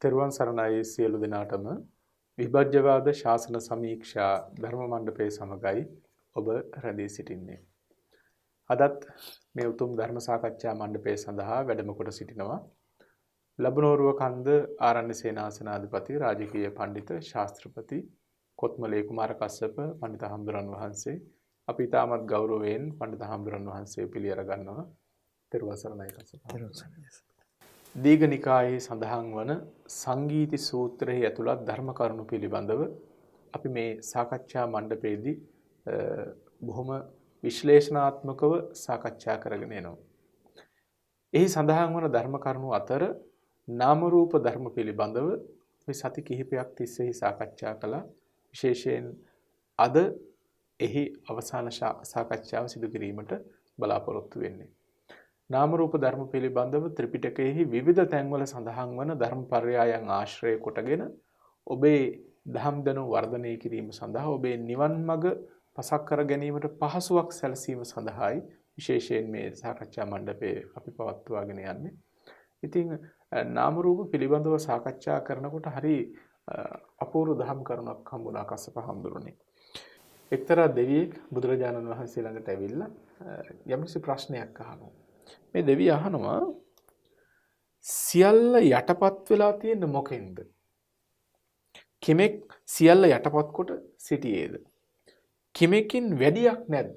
තෙරුවන් සරණයි සියලු දෙනාටම විභජ්‍යවාද ශාසන සමීක්ෂා ධර්ම මණ්ඩපයේ සමගයි ඔබ රැඳී සිටින්නේ. අදත් මේ උතුම් ධර්ම සාකච්ඡා මණ්ඩපයේ සඳහා වැඩම කොට සිටිනවා. ලබනෝරුව කන්ද ආරණ්‍ය සේනාසනාධිපති රාජකීය පඬිත ශාස්ත්‍රපති කොත්මලේ කුමාර කස්සප පඬිත හාමුදුරන් වහන්සේ අපි තාමත් ගෞරවයෙන් පඬිත හාමුදුරන් වහන්සේ පිළිඅර ගන්නවා. තෙරුවන් සරණයි කස්සප. දීඝනිකායේ සඳහන් වන සංගීති සූත්‍රයේ ඇතුළත් ධර්ම කරුණු පිළිබඳව අපි මේ සාකච්ඡා මණ්ඩපයේදී බොහොම විශ්ලේෂණාත්මකව සාකච්ඡා කරගෙන යනවා. එහි සඳහන් වන ධර්ම කරුණු අතර නාම රූප ධර්ම පිළිබඳව මේ සති කිහිපයක් තිස්සේ සාකච්ඡා කළා. විශේෂයෙන් අද එහි අවසාන සාකච්ඡාව සිදු කිරීමට බලාපොරොත්තු වෙන්නේ. නාම රූප ධර්ම පිළිබඳව ත්‍රිපිටකයේහි විවිධ තැන්වල සඳහන් වන ධර්ම පර්යායන් ආශ්‍රය කොටගෙන ඔබේ ධම් දැනුම වර්ධනය කිරීම සඳහා ඔබේ නිවන් මඟ පසක් කර ගැනීමට පහසුවක් සැලසීම සඳහායි විශේෂයෙන් මේ සාකච්ඡා මණ්ඩපයේ අපි පවත්වාගෙන යන්නේ. ඉතින් නාම රූප පිළිබඳව සාකච්ඡා කරනකොට හරි අපූර්ව ධම් කරුණක් හම්බුණා කස්සප හාමුදුරනේ. එක්තරා දෙවියෙක් බුදුරජාණන් වහන්සේ ළඟට ඇවිල්ලා යම්කිසි ප්‍රශ්නයක් අහනවා. මේ දෙවිය අහනවා සියල්ල යටපත් වෙලා තියෙන මොකෙන්ද? කෙනෙක් සියල්ල යටපත් කොට සිටියේද? කෙමකින් වැඩියක් නැද්ද?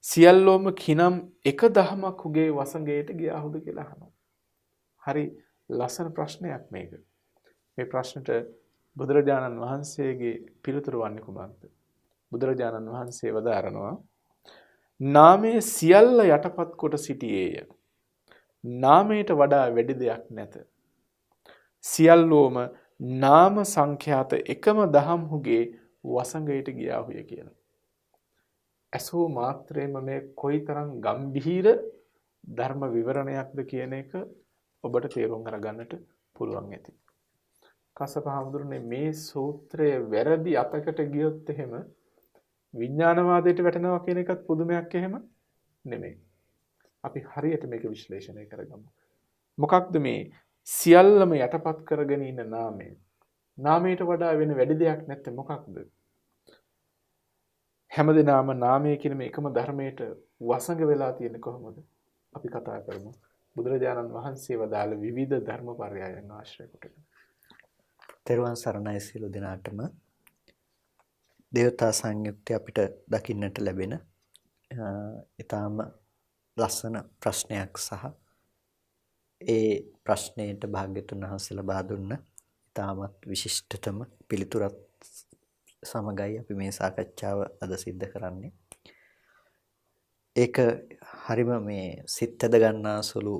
සියල්ලෝම කිනම් එක දහමක් උගේ වසඟයට ගියාහුද කියලා අහනවා. හරි ලස්සන ප්‍රශ්නයක් මේක. මේ ප්‍රශ්නට බුදුරජාණන් වහන්සේගේ පිළිතුර වන්නේ කුමක්ද? බුදුරජාණන් වහන්සේ වදාරනවා නාමයේ සියල්ල යටපත් කොට සිටියේය. නාමයට වඩා වැඩි දෙයක් නැත. සියල්ලෝම නාම සංඛ්‍යාත එකම දහම්හුගේ වසඟයට ගියාහුය කියලා. ඇසෝ මාත්‍රේම මේ කොයිතරම් ගම්භීර ධර්ම විවරණයක්ද කියන එක ඔබට තේරුම් අරගන්නට පුළුවන් ඇති. කස්සප හාමුදුරනේ මේ සූත්‍රය වැරදි අතකට ගියොත් එහෙම විඥානවාදයට වැටෙනවා කියන එකත් පුදුමයක් එහෙම නෙමෙයි. අපි හරියට මේක විශ්ලේෂණය කරගමු. මොකක්ද මේ සියල්ලම යටපත් කරගෙන ඉන්න නාමය? නාමයට වඩා වෙන වැඩි දෙයක් නැත්තේ මොකක්ද? හැමදෙනාම නාමය කියන මේ එකම ධර්මයට වසඟ වෙලා තියෙන්නේ කොහොමද? අපි කතා කරමු. බුදුරජාණන් වහන්සේ වදාළ විවිධ ධර්ම පර්යායන් ආශ්‍රය කොටගෙන. තෙරුවන් සරණයි සියලු දෙනාටම. දේවතා සංයුක්තය අපිට දකින්නට ලැබෙන ඊටාම ලස්සන ප්‍රශ්නයක් සහ ඒ ප්‍රශ්නයට භාග්‍යතුන් වහන්සේ ලබා දුන්න ඊටාමත් විශිෂ්ටතම පිළිතුරත් සමගයි අපි මේ සාකච්ඡාව අද සිද්ධ කරන්නේ. ඒක හරිම මේ සිත් ඇද ගන්නා සුළු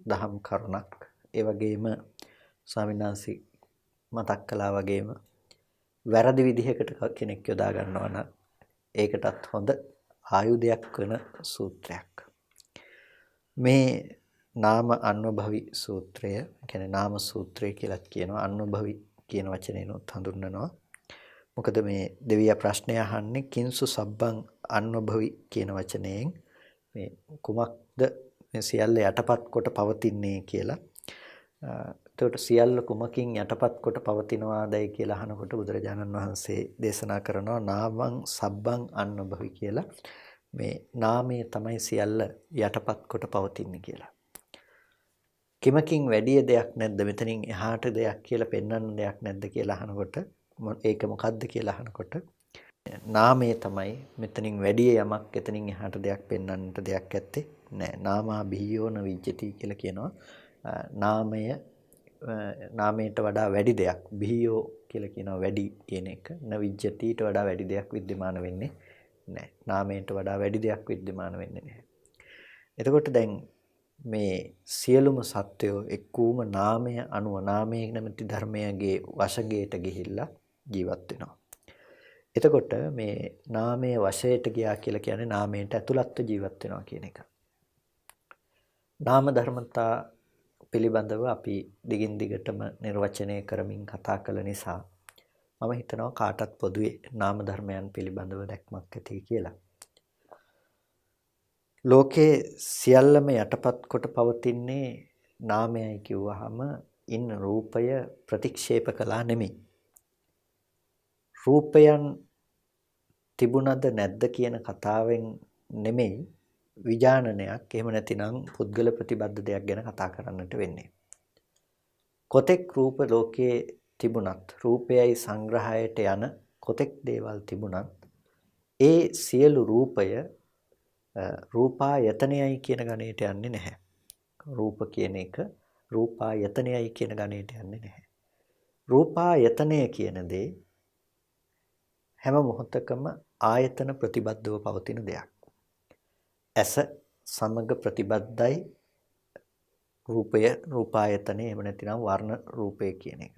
දහම් කරුණක්. ඒ වගේම ස්වාමීන් වහන්සේ මතක් කළා වගේම වැරදි විදිහකට කෙනෙක් යොදා ගන්නවා නම් ඒකටත් හොඳ ආයුධයක් වෙන සූත්‍රයක්. මේ නාම අනුභවි සූත්‍රය, කියන්නේ නාම සූත්‍රය කියලා කියනවා. අනුභවි කියන වචනේනොත් හඳුන්වනවා. මොකද මේ දෙවියා ප්‍රශ්නය අහන්නේ කිංසු සබ්බං අනුභවි කියන වචනයෙන් මේ කුමක්ද මේ සියල්ල යටපත් කොට පවතින්නේ කියලා. එතකොට සියල්ල කුමකින් යටපත් කොට පවතිනවාදයි කියලා අහනකොට බුදුරජාණන් වහන්සේ දේශනා කරනවා නාමං සබ්බං අනුභවි කියලා. මේ නාමය තමයි සියල්ල යටපත් කොට පවතින්නේ කියලා. කිමකින් වැඩි දෙයක් නැද්ද? මෙතනින් එහාට දෙයක් කියලා පෙන්වන්න දෙයක් නැද්ද කියලා අහනකොට ඒක මොකද්ද කියලා අහනකොට නාමය තමයි මෙතනින් වැඩි යමක් එතනින් එහාට දෙයක් පෙන්වන්නට දෙයක් ඇත්තේ නැහැ. නාමා බිහියෝන විජ්ජති කියලා කියනවා. නාමයට වඩා වැඩි දෙයක් බිහියෝ කියලා කියනවා වැඩි කියන එක. න විජ්ජතිට වඩා වැඩි දෙයක් विद्यमान වෙන්නේ නැහැ. නාමයට වඩා වැඩි දෙයක් विद्यमान වෙන්නේ නැහැ. එතකොට දැන් මේ සියලුම සත්වයෝ එක්කූම නාමය අනුව නාමයේ නැමැති ධර්මයේ වශයෙන් ගිහිල්ලා ජීවත් වෙනවා. එතකොට මේ නාමයේ වශයට ගියා කියලා කියන්නේ නාමයට ඇතුළත්ව ජීවත් වෙනවා කියන එක. නාම ධර්මතා පිළිබඳව අපි දිගින් දිගටම නිර්වචනය කරමින් කතා කළ නිසා මම හිතනවා කාටත් පොදුවේ නාම ධර්මයන් පිළිබඳව දැක්මක් ඇති කියලා. ලෝකේ සියල්ලම යටපත් කොට පවතින්නේ නාමයයි කිව්වහම ඉන්න රූපය ප්‍රතික්ෂේප කළා නෙමෙයි. රූපයන් තිබුණද නැද්ද කියන කතාවෙන් නෙමෙයි විඥානනයක් එහෙම නැතිනම් පුද්ගල ප්‍රතිබද්ධ දෙයක් ගැන කතා කරන්නට වෙන්නේ. කොතෙක් රූප ලෝකයේ තිබුණත් රූපයයි සංග්‍රහයට යන කොතෙක් දේවල් තිබුණත් ඒ සියලු රූපය රූපායතනයයි කියන ගණයට යන්නේ නැහැ. රූප කියන එක රූපායතනයයි කියන ගණයට යන්නේ නැහැ. රූපායතනය කියන දේ හැම මොහොතකම ආයතන ප්‍රතිබද්ධව පවතින දෙයක්. ඇස සමග ප්‍රතිබද්ධයි රූපය රූපායතනය එහෙම නැතිනම් වර්ණ රූපය කියන එක.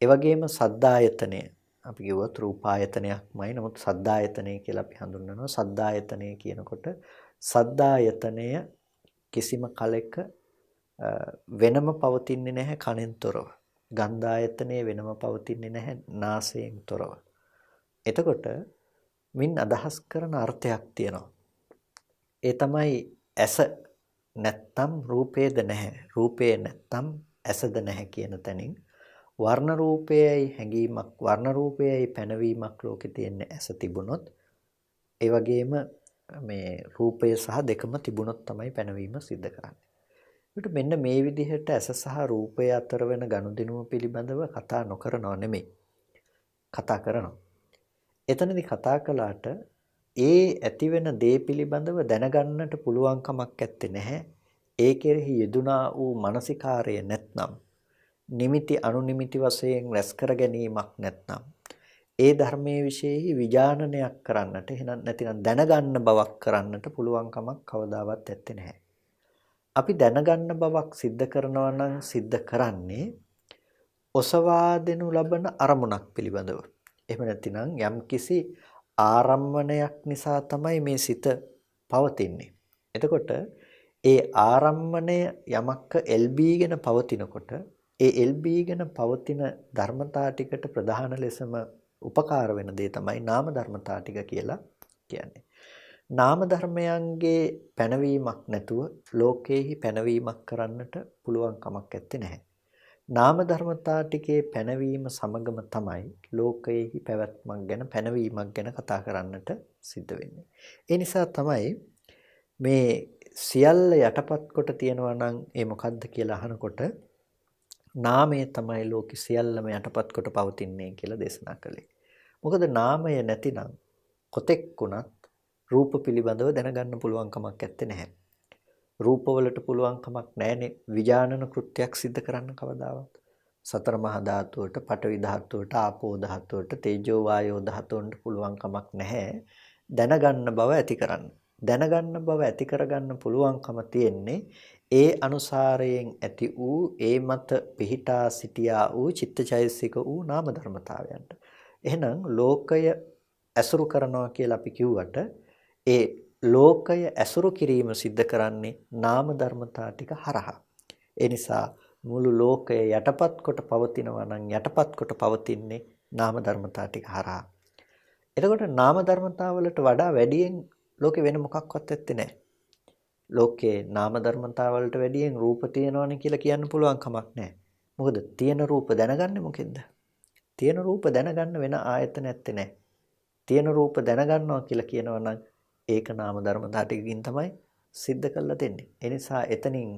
ඒ වගේම සද්දායතනය අපි කිව්වොත් රූපායතනයක්මයි නමුත් සද්දායතනය කියලා අපි හඳුන්වනවා. සද්දායතනය කියනකොට සද්දායතනය කිසිම කලෙක වෙනම පවතින්නේ නැහැ කනෙන් තොරව. ගන්ධායතනය වෙනම පවතින්නේ නැහැ නාසයෙන් තොරව. එතකොට මින් අදහස් කරන අර්ථයක් තියෙනවා. ඒ තමයි ඇස නැත්තම් රූපේද නැහැ. රූපේ නැත්තම් ඇසද නැහැ කියන තැනින් වර්ණ රූපයයි හැඟීමක් වර්ණ රූපයයි පැනවීමක් ලෝකේ තියෙන ඇස තිබුණොත් ඒ වගේම මේ රූපය සහ දෙකම තිබුණොත් තමයි පැනවීම සිද්ධ කරන්නේ. ඒකට මෙන්න මේ විදිහට ඇස සහ රූපය අතර වෙන ගනුදෙනුව පිළිබඳව කතා නොකරනව නෙමෙයි. කතා කරනවා. එතනදී කතා කළාට ඒ ඇති වෙන දේ පිළිබඳව දැනගන්නට පුළුවන් කමක් නැත්තේ නැහැ. ඒ කෙරෙහි යෙදුනා වූ මානසිකාරය නැත්නම් නිමිති අනුනිමිති වශයෙන් රැස් කර ගැනීමක් නැත්නම් ඒ ධර්මයේ විශේෂයි විඥානනයක් කරන්නට එහෙනම් නැතිනම් දැනගන්න බවක් කරන්නට පුළුවන් කමක් කවදාවත් නැත්තේ නැහැ. අපි දැනගන්න බවක් සිද්ධ කරනවා නම් සිද්ධ කරන්නේ ඔසවා දෙනු ලබන අරමුණක් පිළිබඳව. එහෙම නැතිනම් යම්කිසි ආරම්මණයක් නිසා තමයි මේ සිත පවතින්නේ. එතකොට ඒ ආරම්මණය යමක එල්බීගෙන පවතිනකොට ඒ එල්බීගෙන පවතින ධර්මතා ටිකට ප්‍රධාන ලෙසම උපකාර වෙන දේ තමයි නාම ධර්මතා ටික කියලා කියන්නේ. නාම ධර්මයන්ගේ පැනවීමක් නැතුව ලෝකේහි පැනවීමක් කරන්නට පුළුවන් කමක් නැත්තේ නැහැ. නාම ධර්මතා ටිකේ පැනවීම සමගම තමයි ලෝකයේහි පැවැත්මක් ගැන පැනවීමක් ගැන කතා කරන්නට සිද්ධ වෙන්නේ. ඒ නිසා තමයි මේ සියල්ල යටපත් කොට තියනවා නම් ඒ මොකද්ද කියලා අහනකොට නාමය තමයි ලෝක සියල්ලම යටපත් කොට පවතින්නේ කියලා දේශනා කළේ. මොකද නාමය නැතිනම් කොතෙක් වුණත් රූප පිළිබඳව දැනගන්න පුළුවන් කමක් නැත්තේ නැහැ. රූපවලට පුළුවන් කමක් නැහැනේ විඥානන කෘත්‍යයක් සිද්ධ කරන්න කවදාවත්. සතර මහා ධාතුවට, පඨවි ධාතුවට, ආපෝ ධාතුවට, තේජෝ වායෝ ධාතුවන්ට පුළුවන් කමක් නැහැ දැනගන්න බව ඇති කරන්න. දැනගන්න බව ඇති කරගන්න පුළුවන්කම තියෙන්නේ ඒ අනුසාරයෙන් ඇති වූ ඒ මත පිහිටා සිටියා වූ චිත්තචෛතසික වූ නාම ධර්මතාවයන්ට. එහෙනම් ලෝකය ඇසුරු කරනවා කියලා අපි කිව්වට ඒ ලෝකය ඇසුරු කිරීම සිද්ධ කරන්නේ නාම ධර්මතා ටික හරහා. ඒ නිසා මුළු ලෝකය යටපත් කොට පවතිනවා නම් යටපත් කොට පවතින්නේ නාම ධර්මතා ටික හරහා. එතකොට නාම ධර්මතා වලට වඩා වැඩියෙන් ලෝකෙ වෙන මොකක්වත් ඇත්තේ නැහැ. ලෝකේ නාම ධර්මතා වලට වැඩියෙන් රූප තියෙනවනේ කියලා කියන්න පුළුවන් කමක් නැහැ. මොකද තියෙන රූප දැනගන්නේ මොකෙන්ද? තියෙන රූප දැනගන්න වෙන ආයතන ඇත්තේ නැහැ. තියෙන රූප දැනගන්නවා කියලා කියනවා නම් ඒක නාම ධර්මතා ටිකකින් තමයි සිද්ධ කරලා දෙන්නේ. ඒ නිසා එතනින්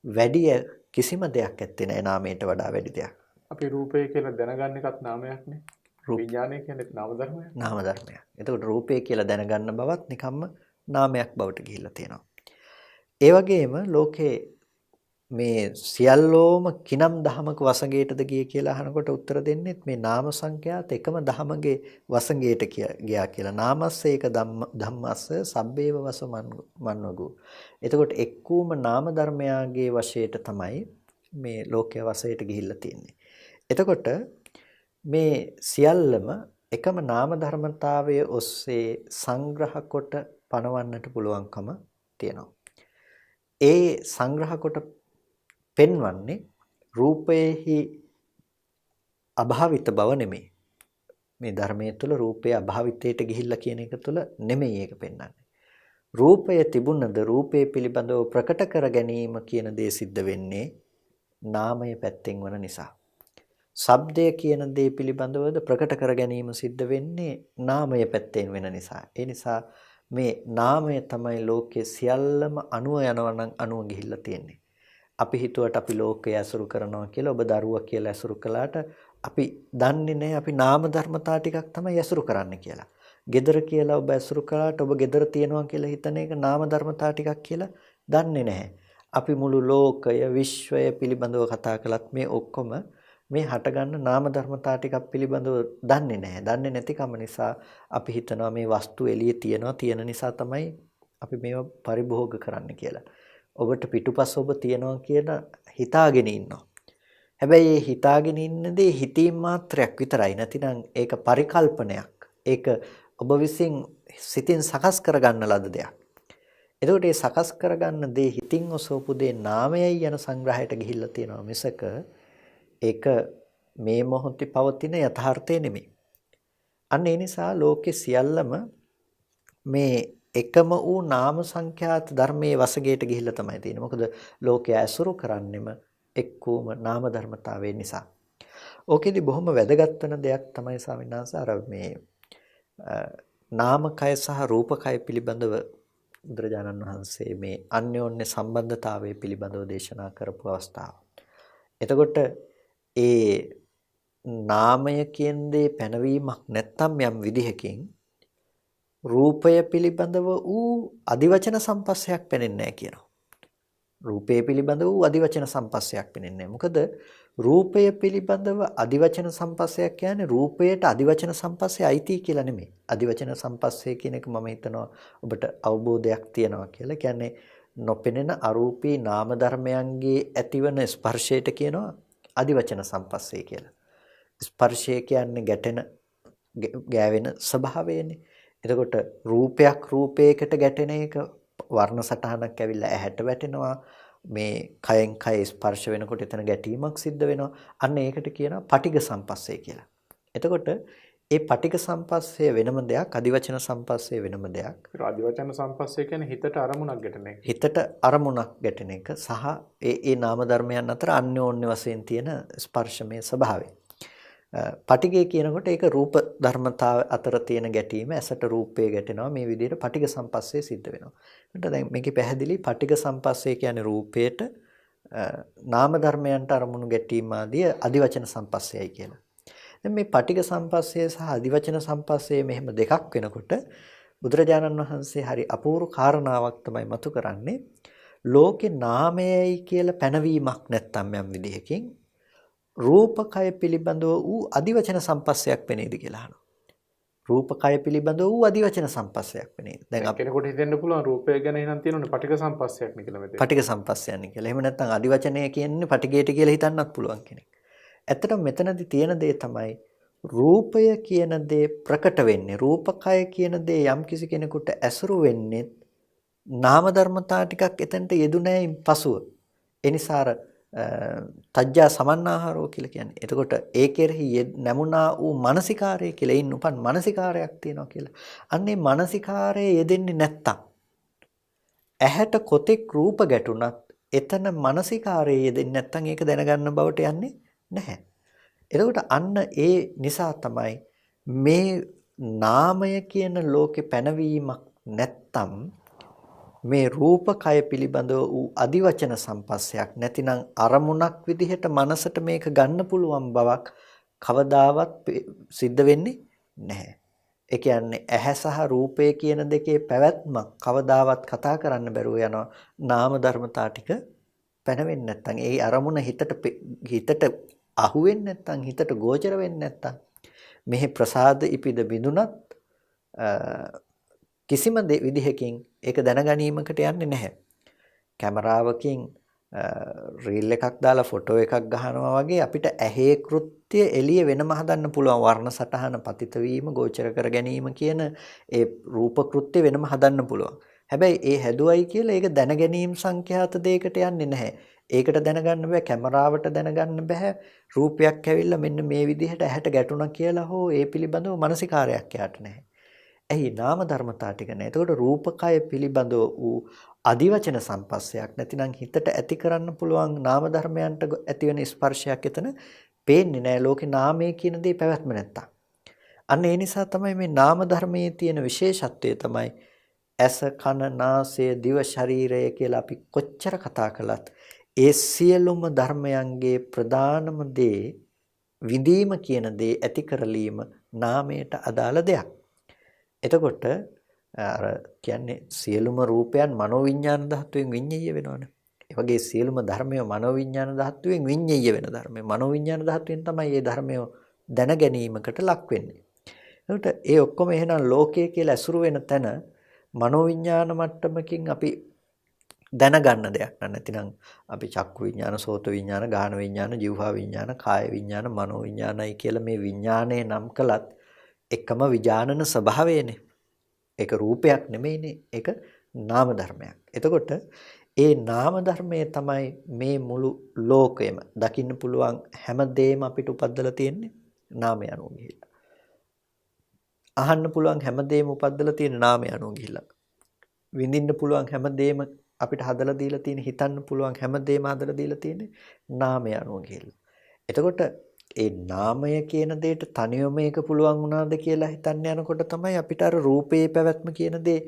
වැඩි කිසිම දෙයක් ඇත්තේ නැහැ නාමයට වඩා වැඩි දෙයක්. අපි රූපය කියලා දැනගන්න එකත් නාමයක්නේ. විඥානය කියන්නේ නාම ධර්මයක්. නාම ධර්මයක්. එතකොට රූපය කියලා දැනගන්න බවත් නිකම්ම නාමයක් බවට ගිහිල්ලා තියෙනවා. ඒ වගේම ලෝකේ මේ සියල්ලෝම කිනම් දහමක වසඟයටද ගියේ කියලා අහනකොට උත්තර දෙන්නෙත් මේ නාම සංඛ්‍යාත එකම දහමගේ වසඟයට ගියා කියලා. නාමස්ස ඒක ධම්මස්ස සබ්බේව වස මන්වගු. එතකොට එක්කූම නාම ධර්මයාගේ වශයට තමයි මේ ලෝකයේ වශයට ගිහිල්ලා තියෙන්නේ. එතකොට මේ සියල්ලම එකම නාම ධර්මතාවයේ ඔස්සේ සංග්‍රහ කොට පනවන්නට පුළුවන්කම තියෙනවා. ඒ සංග්‍රහ කොට පෙන්වන්නේ රූපයේහි අභාවිත බව නෙමෙයි. මේ ධර්මයේ තුල රූපය අභාවිතයට ගිහිල්ලා කියන එක තුල නෙමෙයි ඒක පෙන්වන්නේ. රූපය තිබුණද රූපය පිළිබඳව ප්‍රකට කර ගැනීම කියන දේ සිද්ධ වෙන්නේ නාමය පැත්තෙන් වන නිසා. ශබ්දය කියන දේ පිළිබඳවද ප්‍රකට කර ගැනීම සිද්ධ වෙන්නේ නාමය පැත්තෙන් වෙන නිසා. ඒ නිසා මේ නාමය තමයි ලෝකයේ සියල්ලම අණුව යනවා නම් අණුව ගිහිල්ලා තියෙන්නේ. අපි හිතුවට අපි ලෝකය ඇසුරු කරනවා කියලා ඔබ දරුවා කියලා ඇසුරු කළාට අපි දන්නේ නැහැ අපි නාම ධර්මතා ටිකක් තමයි ඇසුරු කරන්න කියලා. gedara කියලා ඔබ ඇසුරු කළාට ඔබ gedara තියනවා කියලා හිතන එක නාම ධර්මතා ටිකක් කියලා දන්නේ නැහැ. අපි මුළු ලෝකය විශ්වය පිළිබඳව කතා කළත් මේ ඔක්කොම මේ හටගන්න නාම ධර්මතා ටිකක් පිළිබඳව දන්නේ නැහැ. දන්නේ නැතිකම නිසා අපි හිතනවා මේ වස්තු එළියේ තියෙන නිසා තමයි අපි මේව පරිභෝග කරන්න කියලා. ඔබට පිටුපස ඔබ තියනවා කියලා හිතාගෙන ඉන්නවා. හැබැයි මේ හිතාගෙන ඉන්න දේ හිතීම් මාත්‍රයක් විතරයි. නැතිනම් ඒක පරිකල්පනයක්. ඒක ඔබ විසින් සිතින් සකස් කරගන්න ලද දෙයක්. එතකොට මේ සකස් කරගන්න දේ හිතින් ඔසවපු දේ නාමයයි යන සංග්‍රහයට ගිහිල්ලා තියෙනවා මිසක ඒක මේ මොහොතේ පවතින යථාර්ථය නෙමෙයි. අන්න ඒ නිසා ලෝකේ සියල්ලම මේ එකම වූ නාම සංඛ්‍යාත ධර්මයේ වසගයට ගිහිල්ලා තමයි තියෙන්නේ. මොකද ලෝකය ඇසුරු කරන්නෙම එක්කෝම නාම ධර්මතාවය නිසා. ඕකෙදි බොහොම වැදගත් වෙන දෙයක් තමයි ස්වාමීන් වහන්සේ අර මේ නාමකය සහ රූපකය පිළිබඳව බුදුරජාණන් වහන්සේ මේ අන්‍යෝන්‍ය සම්බන්ධතාවය පිළිබඳව දේශනා කරපු අවස්ථාව. එතකොට ඒ නාමය කියන දේ පැනවීමක් නැත්තම් යම් විදිහකින් රූපය පිළිබඳව ඌ අදිවචන සම්පස්සයක් පෙනෙන්නේ නැහැ කියනවා. රූපය පිළිබඳව ඌ අදිවචන සම්පස්සයක් පෙනෙන්නේ නැහැ. මොකද රූපය පිළිබඳව අදිවචන සම්පස්සයක් කියන්නේ රූපයට අදිවචන සම්පස්සේ අයිති කියලා නෙමෙයි. අදිවචන සම්පස්සේ කියන එක මම හිතනවා ඔබට අවබෝධයක් තියෙනවා කියලා. කියන්නේ නොපෙනෙන අරූපී නාම ධර්මයන්ගේ ඇතිවන ස්පර්ශයට කියනවා අදිවචන සම්පස්සේ කියලා. ස්පර්ශය කියන්නේ ගැටෙන ගෑවෙන ස්වභාවයනේ. එතකොට රූපයක් රූපයකට ගැටෙන එක වර්ණ සටහනක් ඇවිල්ලා ඇහැට වැටෙනවා. මේ කයෙන් කය ස්පර්ශ වෙනකොට එතන ගැටීමක් සිද්ධ වෙනවා. අන්න ඒකට කියනවා පටිඝ සම්පස්සේ කියලා. එතකොට ඒ පටිඝ සම්පස්සේ වෙනම දෙයක්, අදිවචන සම්පස්සේ වෙනම දෙයක්. අදිවචන සම්පස්සේ කියන්නේ හිතට අරමුණක් ගැටෙන එක. හිතට අරමුණක් ගැටෙන එක සහ ඒ නාම ධර්මයන් අතර අන්‍යෝන්‍ය වශයෙන් තියෙන ස්පර්ශමය ස්වභාවය. පටිඝය කියනකොට ඒක රූප ධර්මතාව අතර තියෙන ගැටීම ඇසට රූපේ ගැටෙනවා මේ විදිහට පටිඝ සම්පස්සේ සිද්ධ වෙනවා. එතකොට දැන් මේකේ පැහැදිලි පටිඝ සම්පස්සේ කියන්නේ රූපේට නාම ධර්මයන්ට අරමුණු ගැටීම ආදී අදිවචන සම්පස්සයයි කියලා. දැන් මේ පටිඝ සම්පස්සේ සහ අදිවචන සම්පස්සේ මෙහෙම දෙකක් වෙනකොට බුදුරජාණන් වහන්සේ හරි අපූර්ව කාරණාවක් තමයි මතු කරන්නේ. ලෝකේ නාමයයි කියලා පැනවීමක් නැත්තම් යම් විදිහකින් රූපකය පිළිබඳව වූ අදිවචන සම්පස්සයක් වෙනේද කියලා අහනවා. රූපකය පිළිබඳව වූ අදිවචන සම්පස්සයක් වෙනේද? දැන් කෙනෙකුට හිතෙන්න පුළුවන් රූපය ගැන එහෙනම් තියෙනුනේ පටිඝ සම්පස්සයක් නේ කියලා මෙතන. පටිඝ සම්පස්සයන්නේ කියලා. එහෙම නැත්නම් අදිවචනය කියන්නේ පටිඝයට කියලා හිතන්නත් පුළුවන් කෙනෙක්. ඇත්තටම මෙතනදී තියෙන දේ තමයි රූපය කියන දේ ප්‍රකට වෙන්නේ. රූපකය කියන දේ යම් කිසි කෙනෙකුට ඇසුරු වෙන්නේ නාම ධර්මතා ටිකක් එතනට යෙදුණයින් පසුව. ඒ නිසා තජ්ජා සමන්නාහාරෝ කියලා කියන්නේ. එතකොට ඒ කෙරෙහි නැමුණා වූ මානසිකාරය කියලා ඉන්න උපන් මානසිකාරයක් තියෙනවා කියලා. අන්නේ මානසිකාරයේ යෙදෙන්නේ නැත්තම් ඇහැට කොතෙක් රූප ගැටුණත් එතන මානසිකාරයේ යෙදෙන්නේ නැත්තම් ඒක දැනගන්න බවට යන්නේ නැහැ. එතකොට අන්න ඒ නිසා තමයි මේ නාමය කියන ලෝකේ පැනවීමක් නැත්තම් මේ රූපකය පිළිබඳව වූ අදිවචන සම්පස්සයක් නැතිනම් අරමුණක් විදිහට මනසට මේක ගන්න පුළුවන් බවක් කවදාවත් සිද්ධ වෙන්නේ නැහැ. ඒ කියන්නේ ඇහැ සහ රූපය කියන දෙකේ පැවැත්මක් කවදාවත් කතා කරන්න බැරුව යනවා නාම ධර්මතා ටික පැනවෙන්නේ නැත්නම් ඒ අරමුණ හිතට අහුවෙන්නේ නැත්නම් හිතට ගෝචර වෙන්නේ නැත්නම් මෙහි ප්‍රසාද ඉපිද බිඳුනත් කිසිම විදිහකින් ඒක දැනගැනීමකට යන්නේ නැහැ. කැමරාවකින් රීල් එකක් දාලා ෆොටෝ එකක් ගහනවා වගේ අපිට ඇහි කෘත්‍ය එළිය වෙනම හදන්න පුළුවන් වර්ණ සටහන පතිත වීම ගෝචර කර ගැනීම කියන ඒ රූප කෘත්‍ය වෙනම හදන්න පුළුවන්. හැබැයි ඒ හැදුවයි කියලා ඒක දැනගැනීම් සංඛ්‍යාත දෙයකට යන්නේ නැහැ. ඒකට දැනගන්න බෑ කැමරාවට දැනගන්න බෑ රූපයක් ඇවිල්ලා මෙන්න මේ විදිහට ඇහැට ගැටුණා කියලා හෝ ඒ පිළිබඳව මානසිකාරයක් යාට නැහැ. ඇයි නාම ධර්මතා ටික නැහැ. එතකොට රූපකය පිළිබඳව වූ අදිවචන සම්පස්සයක් නැතිනම් හිතට ඇති කරන්න පුළුවන් නාම ධර්මයන්ට ඇති වෙන ස්පර්ශයක් එතන පේන්නේ නැහැ. ලෝකේ නාමය කියන දේ පැවැත්ම නැත්තම්. අන්න ඒ නිසා තමයි මේ නාම ධර්මයේ තියෙන විශේෂත්වය තමයි ඇස කන නාසය දිව ශරීරය කියලා අපි කොච්චර කතා කළත් ඒ සියලුම ධර්මයන්ගේ ප්‍රධානම දේ විඳීම කියන දේ ඇති කරලීම නාමයට අදාළ දෙයක්. එතකොට අර කියන්නේ සියලුම රූපයන් මනෝවිඤ්ඤාණ ධාතුවෙන් විඤ්ඤාය වෙනවනේ. ඒ වගේ සියලුම ධර්මය මනෝවිඤ්ඤාණ ධාතුවෙන් විඤ්ඤාය වෙන ධර්මය. මනෝවිඤ්ඤාණ ධාතුවෙන් තමයි මේ ධර්මය දැන ගැනීමකට ලක් වෙන්නේ. එතකොට ඒ ඔක්කොම එහෙනම් ලෝකය කියලා ඇසුරු වෙන තැන මනෝවිඤ්ඤාණ මට්ටමකින් අපි දැනගන්න දෙයක් නැත්නම් අපි චක්කු විඤ්ඤාණ, සෝත විඤ්ඤාණ, ගාහන විඤ්ඤාණ, જીවහා විඤ්ඤාණ, කාය විඤ්ඤාණ, මනෝ විඤ්ඤාණයි කියලා මේ විඤ්ඤාණය නම් කළත් එකම විඥානන ස්වභාවයනේ. ඒක රූපයක් නෙමෙයිනේ. ඒක නාම ධර්මයක්. එතකොට ඒ නාම ධර්මයේ තමයි මේ මුළු ලෝකෙම දකින්න පුළුවන් හැම දෙයක්ම අපිට උපද්දලා තියෙන්නේ නාමය අනුව ගිහිල්ලා. අහන්න පුළුවන් හැම දෙයක්ම උපද්දලා තියෙන නාමය අනුව ගිහිල්ලා. විඳින්න පුළුවන් හැම දෙයක්ම අපිට හදලා දීලා තියෙන හිතන්න පුළුවන් හැම දෙයක්ම හදලා දීලා තියෙන්නේ නාමය අනුව ගිහිල්ලා. එතකොට ඒ නාමය කියන දෙයට තනියම ඒක පුළුවන් වුණාද කියලා හිතන්න යනකොට තමයි අපිට අර රූපේ පැවැත්ම කියන දේ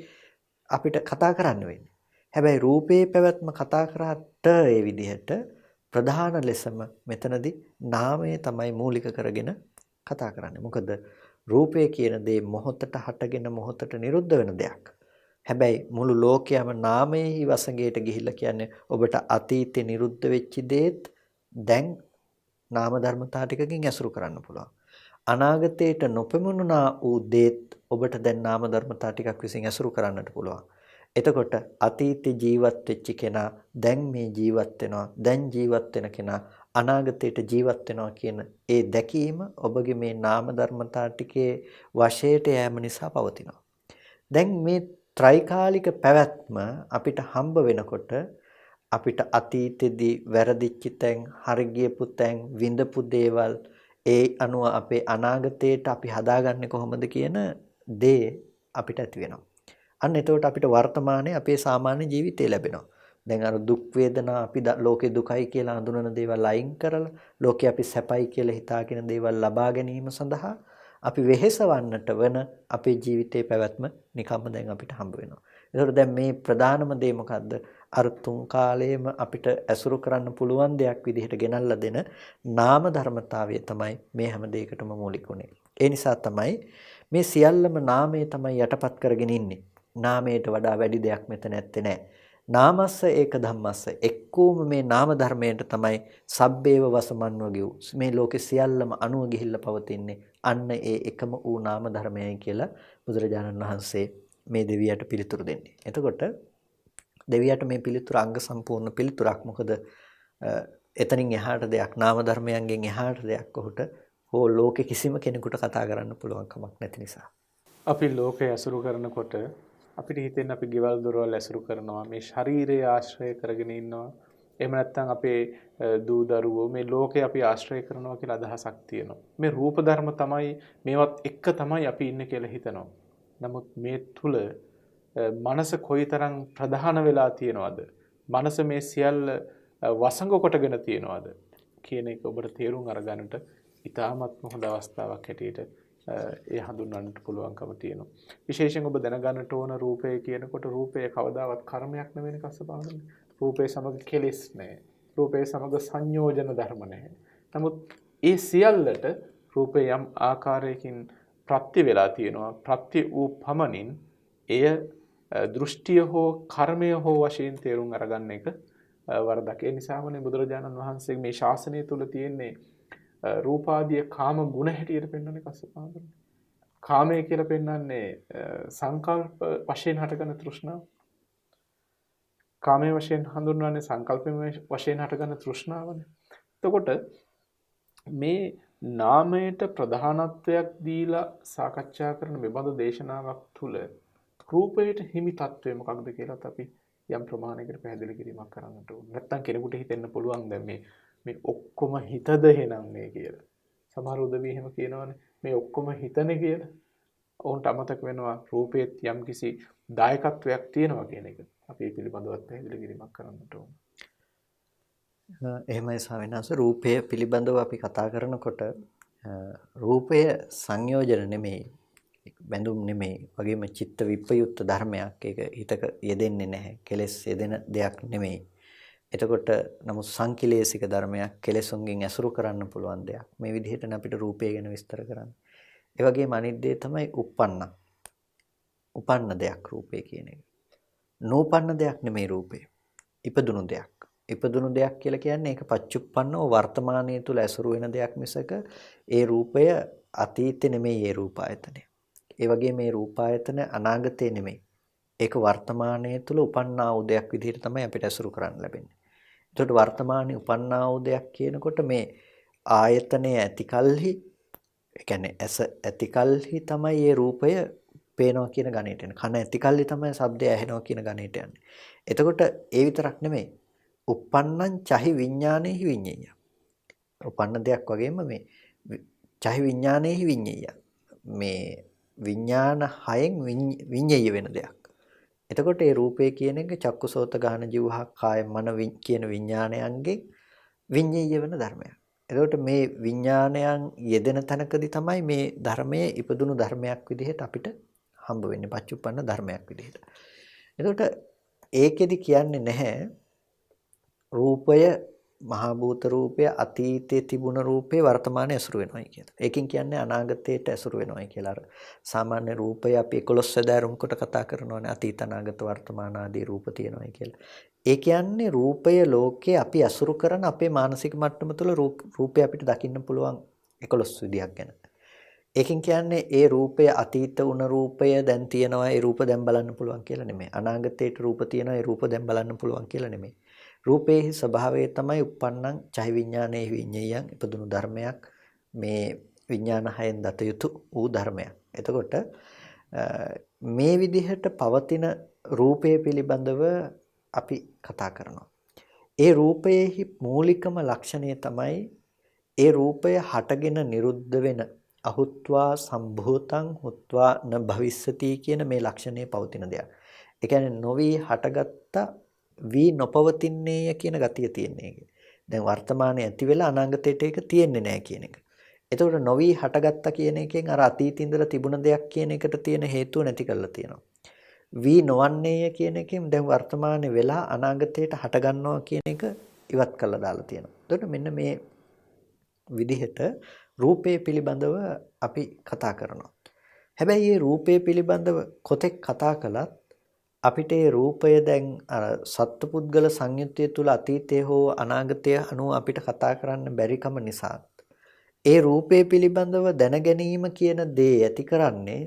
අපිට කතා කරන්න වෙන්නේ. හැබැයි රූපේ පැවැත්ම කතා කරාට ඒ විදිහට ප්‍රධාන ලෙසම මෙතනදී නාමය තමයි මූලික කරගෙන කතා කරන්නේ. මොකද රූපය කියන දේ මොහොතට හටගෙන මොහොතට නිරුද්ධ වෙන දෙයක්. හැබැයි මුළු ලෝකයම නාමයේ වසඟයට ගිහිල්ලා කියන්නේ ඔබට අතීතේ නිරුද්ධ වෙච්ච දේත් දැන් නාම ධර්මතා ටිකකින් ඇසුරු කරන්න පුළුවන්. අනාගතයට නොපෙමුණා වූ දේත් ඔබට දැන් නාම ධර්මතා ටිකක් විසින් ඇසුරු කරන්නට පුළුවන්. එතකොට අතීතේ ජීවත් වෙච්ච කෙනා දැන් මේ ජීවත් වෙනවා. දැන් ජීවත් වෙන කෙනා අනාගතයට ජීවත් වෙනවා කියන ඒ දැකීම ඔබගේ මේ නාම ධර්මතා ටිකේ වශයට යෑම නිසා පවතිනවා. දැන් මේ ත්‍රිකාලික පැවැත්ම අපිට හම්බ වෙනකොට අපිට අතීතෙදී වැරදිච්ච තැන්, හරි ගියපු තැන්, විඳපු දේවල් ඒ අනුව අපේ අනාගතයට අපි හදාගන්නේ කොහොමද කියන දේ අපිට ඇති වෙනවා. අන්න එතකොට අපිට වර්තමානයේ අපේ සාමාන්‍ය ජීවිතය ලැබෙනවා. දැන් අර දුක් වේදනා අපි ලෝකේ දුකයි කියලා හඳුනන දේවල් අයින් කරලා ලෝකේ අපි සැපයි කියලා හිතාගෙන දේවල් ලබා ගැනීම සඳහා අපි වෙහෙසවන්නට වෙන අපේ ජීවිතයේ පැවැත්ම නිකම්ම දැන් අපිට හම්බ වෙනවා. ඒතකොට දැන් මේ ප්‍රධානම දේ මොකද්ද? අර තුන් කාලයේම අපිට ඇසුරු කරන්න පුළුවන් දෙයක් විදිහට ගෙනල්ලා දෙන නාම ධර්මතාවය තමයි මේ හැම දෙයකටම මූලික උනේ. ඒ නිසා තමයි මේ සියල්ලම නාමයේ තමයි යටපත් කරගෙන ඉන්නේ. නාමයට වඩා වැඩි දෙයක් මෙතන ඇත්තේ නැහැ. නාමස්ස ඒක ධම්මස්ස එක්කෝම මේ නාම ධර්මයට තමයි සබ්බේව වසමන්ව ගියු. මේ ලෝකේ සියල්ලම අනුව ගිහිල්ලා පවතින්නේ අන්න ඒ එකම ඌ නාම ධර්මයයි කියලා බුදුරජාණන් වහන්සේ මේ දෙවියට පිළිතුරු දෙන්නේ. එතකොට දෙවියට මේ පිළිතුර අංග සම්පූර්ණ පිළිතුරක්. මොකද එතනින් එහාට දෙයක් නාම ධර්මයන්ගෙන් එහාට දෙයක් ඔහුට හෝ ලෝකෙ කිසිම කෙනෙකුට කතා කරන්න පුළුවන් කමක් නැති නිසා. අපි ලෝකය ඇසුරු කරනකොට අපිට හිතෙන් අපි ගෙවල් දොරවල් ඇසුරු කරනවා, මේ ශරීරය ආශ්‍රය කරගෙන ඉන්නවා. එහෙම නැත්නම් අපේ දූ දරුවෝ මේ ලෝකේ අපි ආශ්‍රය කරනවා කියලා අදහසක් තියෙනවා. මේ රූප ධර්ම තමයි මේවත් එක්ක තමයි අපි ඉන්නේ කියලා හිතනවා. නමුත් මේ තුල මනස කොයිතරම් ප්‍රධාන වෙලා තියෙනවද? මනස මේ සියල්ල වසඟ කොටගෙන තියෙනවද කියන එක ඔබට තේරුම් අරගන්නට ඉතාමත්ම හොඳ අවස්ථාවක් හැටියට ඒ හඳුන්වන්නට පුළුවන්කම තියෙනවා. විශේෂයෙන් ඔබ දැනගන්නට ඕන රූපය කියනකොට රූපය කවදාවත් කර්මයක් නෙවෙයි කස්සපාදනේ. රූපය සමග කෙලෙස් නැහැ. රූපය සමග සංයෝජන ධර්ම නැහැ. නමුත් ඒ සියල්ලට රූපය යම් ආකාරයකින් ප්‍රත්‍ය වෙලා තියෙනවා. ප්‍රත්‍ය වූ පමණින් එය දෘෂ්ටිය හෝ කර්මය හෝ වශයෙන් තේරුම් අරගන්න එක වරදක්. ඒ නිසාමනේ බුදුරජාණන් වහන්සේ මේ ශාසනය තුල තියෙන්නේ රූපාදී කාම ගුණ හැටියට පෙන්වන්නේ කස්සපාදනේ. කාමය කියලා පෙන්වන්නේ සංකල්ප වශයෙන් හටගන්න තෘෂ්ණාව. කාමයේ වශයෙන් හඳුන්වන්නේ සංකල්පයේ වශයෙන් හටගන්න තෘෂ්ණාවනේ. එතකොට මේ නාමයට ප්‍රධානත්වයක් දීලා සාකච්ඡා කරන මෙබඳු දේශනාවක් තුළ රූපයට හිමි තත්වය මොකක්ද කියලාත් අපි යම් ප්‍රමාණයකට පැහැදිලි කිරීමක් කරන්නට ඕනේ. නැත්තම් කෙනෙකුට හිතෙන්න පුළුවන් දැන් මේ ඔක්කොම හිතද එහෙනම් මේ කියලා. සමහර උදවිය එහෙම කියනවනේ මේ ඔක්කොම හිතනේ කියලා. ඔවුන්ට අමතක වෙනවා රූපයේ යම්කිසි දායකත්වයක් තියෙනවා කියන එක. අපි ඒ පිළිබඳව පැහැදිලි කිරීමක් කරන්නට ඕන. එහෙමයි ස්වාමීන් වහන්සේ රූපය පිළිබඳව අපි කතා කරනකොට රූපය සංයෝජන නෙමෙයි බැඳුම් නෙමෙයි වගේම චිත්ත විප්‍රයුක්ත ධර්මයක්. ඒක හිතක යෙදෙන්නේ නැහැ. කෙලෙස් යෙදෙන දෙයක් නෙමෙයි. එතකොට නමුත් සංකිලේශික ධර්මයක් කෙලෙසුන්ගෙන් ඇසුරු කරන්න පුළුවන් දෙයක්. මේ විදිහටනේ අපිට රූපය ගැන විස්තර කරන්නේ. ඒ වගේම අනිත් දේ තමයි උප්පන්න. උපන්න දෙයක් රූපය කියන එක. නූපන්න දෙයක් නෙමෙයි රූපය. ඉපදුණු දෙයක්. ඉපදුණු දෙයක් කියලා කියන්නේ ඒක පච්චුප්පන්නව වර්තමානයේ තුල ඇසුරු වෙන දෙයක් මිසක ඒ රූපය අතීතේ නෙමෙයි ඒ රූපායතනය. ඒ වගේ මේ රූපායතන අනාගතේ නෙමෙයි. ඒක වර්තමානයේ තුල උපන්නා වූ දෙයක් විදිහට තමයි අපිට ඇසුරු කරන්න ලැබෙන්නේ. එතකොට වර්තමානයේ උපන්නා වූ දෙයක් කියනකොට මේ ආයතනය ඇතිකල්හි ඒ කියන්නේ ඇස ඇතිකල්හි තමයි මේ රූපය පේනවා කියන ගණයට එන්නේ. කන ඇතිකල්හි තමයි ශබ්දය ඇහෙනවා කියන ගණයට යන්නේ. එතකොට ඒ විතරක් නෙමෙයි. uppannං චහි විඥානේහි විඤ්ඤය. උපන්න දෙයක් වගේම මේ චහි විඥානේහි විඤ්ඤය. මේ විඥාන හයෙන් විඤ්ඤය වෙන දෙයක්. එතකොට ඒ රූපය කියන එක චක්කුසෝත ගාන ජීවහ කාය මන කියන විඥානයන්ගේ විඤ්ඤය වෙන ධර්මයක්. එතකොට මේ විඥානයන් යෙදෙන තැනකදී තමයි මේ ධර්මයේ ඉපදුණු ධර්මයක් විදිහට අපිට හම්බ වෙන්නේ පච්චුප්පන්න ධර්මයක් විදිහට. එතකොට ඒකෙදි කියන්නේ නැහැ රූපය මහා භූත රූපය අතීතයේ තිබුණ රූපේ වර්තමානයේ ඇසුරු වෙනවායි කියලා. ඒකෙන් කියන්නේ අනාගතයට ඇසුරු වෙනවායි කියලා. අර සාමාන්‍ය රූපය අපි 11 සැදෑරුම් කොට කතා කරනවානේ අතීත අනාගත වර්තමාන ආදී රූප තියෙනවායි කියලා. ඒ කියන්නේ රූපය ලෝකේ අපි ඇසුරු කරන අපේ මානසික මට්ටම තුළ රූපය අපිට දකින්න පුළුවන් 11 විදියක් ගැන. ඒකෙන් කියන්නේ ඒ රූපය අතීත වුණ රූපය දැන් තියෙනවා ඒ රූප දැන් බලන්න පුළුවන් කියලා නෙමෙයි. අනාගතයට රූප තියෙනවා ඒ රූප දැන් බලන්න පුළුවන් කියලා නෙමෙයි. රූපේහි ස්වභාවය තමයි uppannං චෛ විඥානේහි විඤ්ඤයං ඉපදුණු ධර්මයක් මේ විඥාන හයෙන් දත යුතු වූ ධර්මයක්. එතකොට මේ විදිහට පවතින රූපය පිළිබඳව අපි කතා කරනවා. ඒ රූපයේහි මූලිකම ලක්ෂණය තමයි ඒ රූපය හටගෙන නිරුද්ධ වෙන අහුත්වා සම්භූතං හුත්වා න භවිස්සති කියන මේ ලක්ෂණය පවතින දෙයක්. ඒ කියන්නේ නොවි හටගත්ත වී නොපවතින්නේය කියන ගතිය තියෙන එක. දැන් වර්තමානයේ ඇති වෙලා අනාගතයට ඒක තියෙන්නේ නැහැ කියන එක. එතකොට නොවි හටගත්ත කියන එකෙන් අර අතීත ඉඳලා තිබුණ දෙයක් කියන එකට තියෙන හේතුව නැති කරලා තියෙනවා. වී නොවන්නේය කියන එකෙන් දැන් වර්තමානයේ වෙලා අනාගතයට හට ගන්නවා කියන එක ඉවත් කරලා දාලා තියෙනවා. එතකොට මෙන්න මේ විදිහට රූපේ පිළිබඳව අපි කතා කරනවා. හැබැයි මේ රූපේ පිළිබඳව කොතෙක් කතා කළත් අපිට ඒ රූපය දැන් අර සත්පුද්ගල සංයුත්තය තුල අතීතය හෝ අනාගතය අනුව අපිට කතා කරන්න බැරිකම නිසා ඒ රූපය පිළිබඳව දැන ගැනීම කියන දේ ඇති කරන්නේ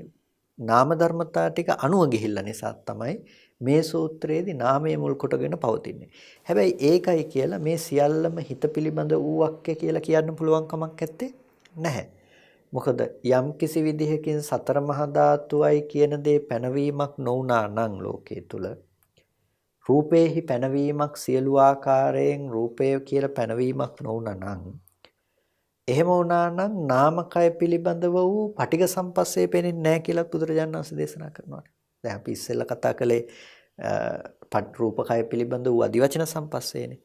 නාම ධර්මතා ටික අනුව ගිහිල්ලා නිසා තමයි මේ සූත්‍රයේදී නාමයේ මුල් කොටගෙන පවතින්නේ. හැබැයි ඒකයි කියලා මේ සියල්ලම හිත පිළිබඳ වූවක් කියලා කියන්න පුළුවන් කමක් නැත්තේ නැහැ. මොකද යම් කිසි විදිහකින් සතර මහා ධාතුවයි කියන දේ පැනවීමක් නොවුනා නම් ලෝකයේ තුල රූපේහි පැනවීමක් සියලු ආකාරයෙන් රූපය කියලා පැනවීමක් නොවුනා නම් එහෙම වුණා නම් නාමකය පිළිබඳව වූ පටිඝ සම්පස්සේ පෙනෙන්නේ නැහැ කියලා බුදුරජාණන් වහන්සේ දේශනා කරනවා. දැන් අපි ඉස්සෙල්ලා කතා කළේ රූපකය පිළිබඳ වූ අදිවචන සම්පස්සේනේ.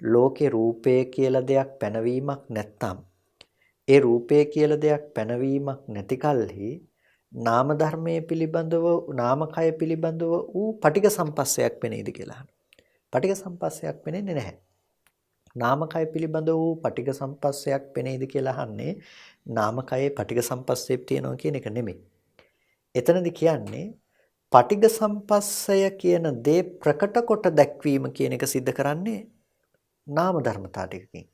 ලෝකේ රූපය කියලා දෙයක් පැනවීමක් නැත්තම් ඒ රූපය කියලා දෙයක් පැනවීමක් නැති කලෙහි නාම ධර්මයේ පිළිබඳව නාමකය පිළිබඳව වූ පටිඝ සම්පස්සයක් පෙනේද කියලා අහනවා. පටිඝ සම්පස්සයක් පෙනෙන්නේ නැහැ. නාමකය පිළිබඳ වූ පටිඝ සම්පස්සයක් පෙනේද කියලා අහන්නේ නාමකයේ පටිඝ සම්පස්සයක් තියෙනවා කියන එක නෙමෙයි. එතනදි කියන්නේ පටිඝ සම්පස්සය කියන දේ ප්‍රකට කොට දැක්වීම කියන එක सिद्ध කරන්නේ නාම ධර්මතා ටිකකින්.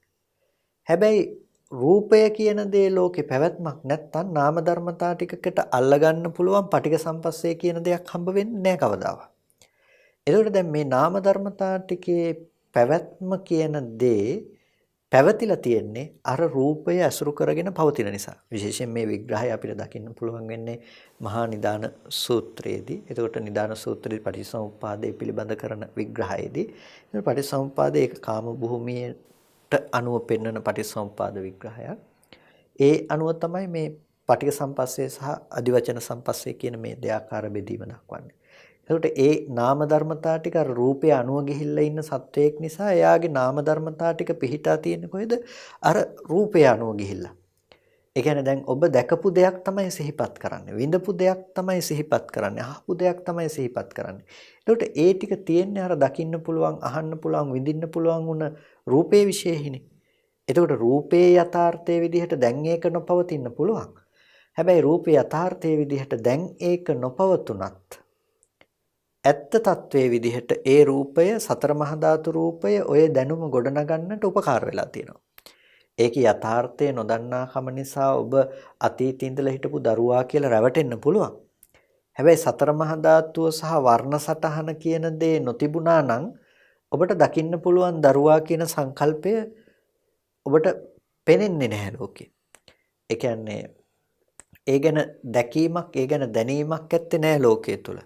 හැබැයි රූපය කියන දේ ලෝකේ පැවැත්මක් නැත්තම් නාම ධර්මතා ටිකකට අල්ලගන්න පුළුවන් පටිඝ සම්පස්සේ කියන දෙයක් හම්බ වෙන්නේ නැහැ කවදාවත්. එතකොට දැන් මේ නාම ධර්මතා ටිකේ පැවැත්ම කියන දේ පැවතිලා තියෙන්නේ අර රූපය අසුරු කරගෙන පවතින නිසා. විශේෂයෙන් මේ විග්‍රහය අපිට දකින්න පුළුවන් වෙන්නේ මහා නිදාන සූත්‍රයේදී. එතකොට නිදාන සූත්‍රයේ පටිච්චසමුප්පාදයේ පිළිබඳ කරන විග්‍රහයේදී පටිච්චසමුප්පාදයේ ඒක කාම භූමියට අනුව පෙන්වන පටිච්චසමුප්පාද විග්‍රහයක්. ඒ අනුව තමයි මේ පටිඝ සම්පස්සේ සහ අදිවචන සම්පස්සේ කියන මේ දෙආකාර බෙදීම දක්වන්නේ. එතකොට ඒ නාම ධර්මතා ටික අර රූපය අනුව ගිහිල්ලා ඉන්න සත්වයක් නිසා එයාගේ නාම ධර්මතා ටික පිහිටා තියෙන්නේ කොහෙද? අර රූපය අනුව ගිහිල්ලා. ඒ කියන්නේ දැන් ඔබ දැකපු දෙයක් තමයි සිහිපත් කරන්නේ. විඳපු දෙයක් තමයි සිහිපත් කරන්නේ. අහපු දෙයක් තමයි සිහිපත් කරන්නේ. එතකොට ඒ ටික තියෙන්නේ අර දකින්න පුළුවන්, අහන්න පුළුවන්, විඳින්න පුළුවන් වුණ රූපේ විශේෂිනේ. එතකොට රූපේ යථාර්ථයේ විදිහට දැන් ඒක නොපවතින්න පුළුවන්. හැබැයි රූපේ යථාර්ථයේ විදිහට දැන් ඒක නොපවතුනත් ඇත්ත తත්වයේ විදිහට ඒ රූපය සතර මහා ධාතු රූපය ඔය දැනුම ගොඩනගන්නට උපකාර වෙලා තියෙනවා. ඒකේ යථාර්ථය නොදන්නාකම නිසා ඔබ අතීතේ ඉඳලා හිටපු දරුවා කියලා රැවටෙන්න පුළුවන්. හැබැයි සතර මහා ධාතුව සහ වර්ණ සටහන කියන දේ නොතිබුණා නම් ඔබට දකින්න පුළුවන් දරුවා කියන සංකල්පය ඔබට පෙනෙන්නේ නැහැ ලෝකේ. ඒ කියන්නේ ඒ ගැන දැකීමක්, ඒ ගැන දැනීමක් ඇත්තේ නැහැ ලෝකයේ තුල.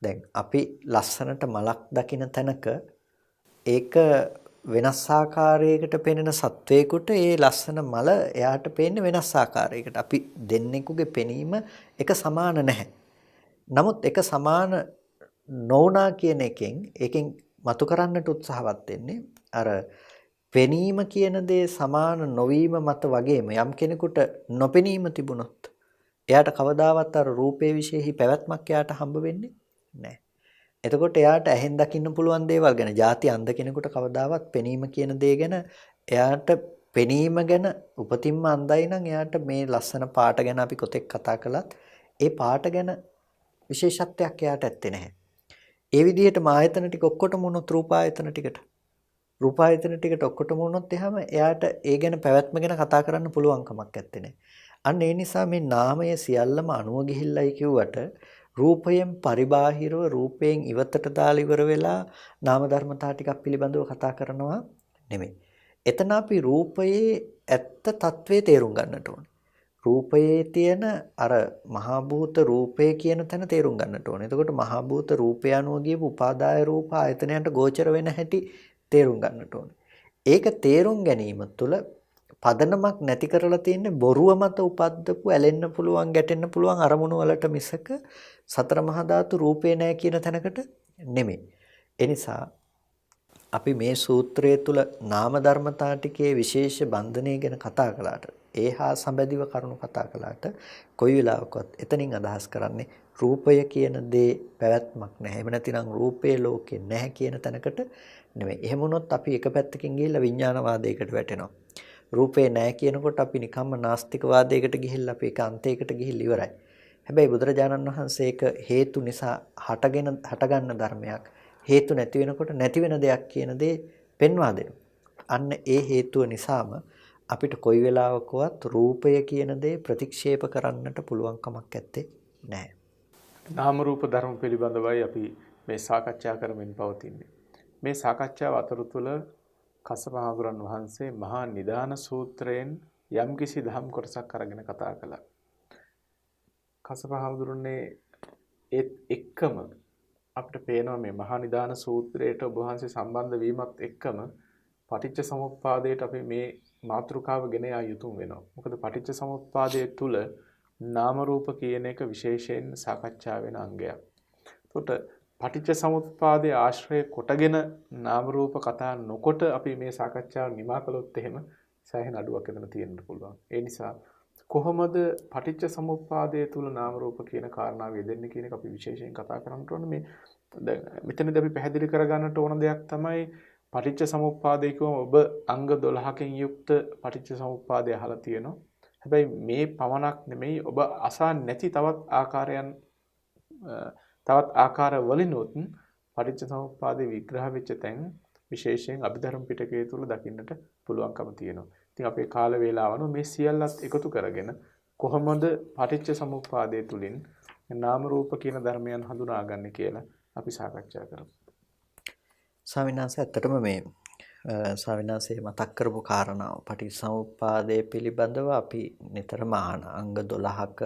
දැන් අපි ලස්සනට මලක් දකින තැනක ඒක වෙනස් ආකාරයකට පෙනෙන සත්වයකට ඒ ලස්සන මල එයාට පේන්නේ වෙනස් ආකාරයකට. අපි දෙන්නෙකුගේ පෙනීම එක සමාන නැහැ. නමුත් එක සමාන නොවුනා කියන එකෙන් මතු කරන්නට උත්සාහවත් වෙන්නේ අර පෙනීම කියන දේ සමාන නොවීම මත වගේම යම් කෙනෙකුට නොපෙනීම තිබුණොත් එයාට කවදාවත් අර රූපේ විශේෂයි පැවැත්මක් එයාට හම්බ වෙන්නේ නැහැ. එතකොට එයාට ඇහෙන් දකින්න පුළුවන් දේවල් ගැන ಜಾති අන්ධ කෙනෙකුට කවදාවත් පෙනීම කියන දේ ගැන එයාට පෙනීම ගැන උපතින්ම අන්ධයි නම් එයාට මේ ලස්සන පාට ගැන අපි කොතෙක් කතා කළත් ඒ පාට ගැන විශේෂත්වයක් එයාට ඇත්තේ නැහැ. ඒ විදිහටම ආයතන ටික ඔක්කොටම උනොත් රූපායතන ටිකට ඔක්කොටම උනොත් එහෙම එයාට ඒ ගැන පැවැත්ම ගැන කතා කරන්න පුළුවන් කමක් ඇත්තේ නැහැ. අන්න ඒ නිසා මේ නාමය සියල්ලම අනුව ගිහිල්ලයි කිව්වට රූපයෙන් පරිබාහිරව රූපයෙන් ඉවතට දාලා ඉවර වෙලා නාම ධර්මතා ටිකක් පිළිබඳව කතා කරනවා නෙමෙයි. එතන අපි රූපයේ ඇත්ත తත්වයේ තේරුම් ගන්නට ඕනේ. රූපයේ තියෙන අර මහා භූත රූපය කියන තැන තේරුම් ගන්නට ඕනේ. එතකොට මහා භූත රූපය අනුව ගියපු උපාදාය රූප ආයතනයන්ට ගෝචර වෙන හැටි තේරුම් ගන්නට ඕනේ. ඒක තේරුම් ගැනීම තුළ පදනමක් නැති කරලා තියෙන්නේ බොරුව මත උපද්දපු ඇලෙන්න පුළුවන් ගැටෙන්න පුළුවන් අරමුණු වලට මිසක සතර මහා ධාතු රූපේ නැහැ කියන තැනකට නෙමෙයි. ඒ නිසා අපි මේ සූත්‍රය තුල නාම ධර්මතා ටිකේ විශේෂ බන්ධනය ගැන කතා කළාට ඒහා සම්බන්ධව කරුණු කතා කළාට කොයි වෙලාවකවත් එතනින් අදහස් කරන්නේ රූපය කියන දේ පැවැත්මක් නැහැ. එහෙම නැතිනම් රූපේ ලෝකේ නැහැ කියන තැනකට නෙමෙයි. එහෙම වුණොත් අපි එක පැත්තකින් ගිහිල්ලා විඥානවාදයකට වැටෙනවා. රූපේ නැහැ කියනකොට අපි නිකම්ම නාස්තිකවාදයකට ගිහිල්ලා අපි ඒක අන්තයකට ගිහිල්ලා ඉවරයි. හැබැයි බුදුරජාණන් වහන්සේ ඒක හේතු නිසා හටගන්න ධර්මයක්. හේතු නැති වෙනකොට නැති වෙන දෙයක් කියන දේ පෙන්වා දෙනවා. අන්න ඒ හේතුව නිසාම අපිට කොයි වෙලාවකවත් රූපය කියන දේ ප්‍රතික්ෂේප කරන්නට පුළුවන් කමක් නැත්තේ නැහැ. නාම රූප ධර්ම පිළිබඳවයි අපි මේ සාකච්ඡා කරමින් පවතින්නේ. මේ සාකච්ඡාව අතරතුර කස්සප හාමුදුරන් වහන්සේ මහා නිදාන සූත්‍රයෙන් යම්කිසි දහම් කොටසක් අරගෙන කතා කළා. කස්සප හාමුදුරනේ ඒත් එක්කම අපිට පේනවා මේ මහා නිදාන සූත්‍රයට ඔබ වහන්සේ සම්බන්ධ වීමත් එක්කම පටිච්ච සමුප්පාදයට අපි මේ මාතෘකාව ගෙන යා යුතුම් වෙනවා. මොකද පටිච්ච සමුප්පාදයේ තුල නාම රූප කියන එක විශේෂයෙන් සාකච්ඡා වෙන අංගයක්. එතකොට පටිච්ච සමුප්පාදයේ ආශ්‍රය කොටගෙන නාම රූප කතා නොකොට අපි මේ සාකච්ඡාව නිමා කළොත් එහෙම සෑහෙන අඩුවක් එතන තියෙන්න පුළුවන්. ඒ නිසා කොහොමද පටිච්ච සමුප්පාදයේ තුල නාම රූප කියන කාරණාව යෙදෙන්නේ කියන එක අපි විශේෂයෙන් කතා කරන්න ඕනේ. මේ දැන් මෙතනදී අපි පැහැදිලි කරගන්නට ඕන දෙයක් තමයි පටිච්ච සමුප්පාදය කියවම ඔබ අංග 12කින් යුක්ත පටිච්ච සමුප්පාදය අහලා තියෙනවා. හැබැයි මේ පමණක් නෙමෙයි ඔබ අසා නැති තවත් ආකාර වලිනුත් පටිච්ච සමුප්පාදේ විග්‍රහ වෙච්ච තැන් විශේෂයෙන් අභිධර්ම පිටකයේ තුල දකින්නට පුළුවන්කම තියෙනවා. ඉතින් අපේ කාල වේලාවන මේ සියල්ලත් එකතු කරගෙන කොහොමද පටිච්ච සමුප්පාදයේ තුලින් නාම රූප කියන ධර්මයන් හඳුනාගන්නේ කියලා අපි සාකච්ඡා කරමු. ස්වාමීන් වහන්සේ ඇත්තටම මේ ස්වාමීන් වහන්සේ මතක් කරපු කාරණාව පටිච්චසමුප්පාදයේ පිළිබඳව අපි නිතරම අහන අංග 12ක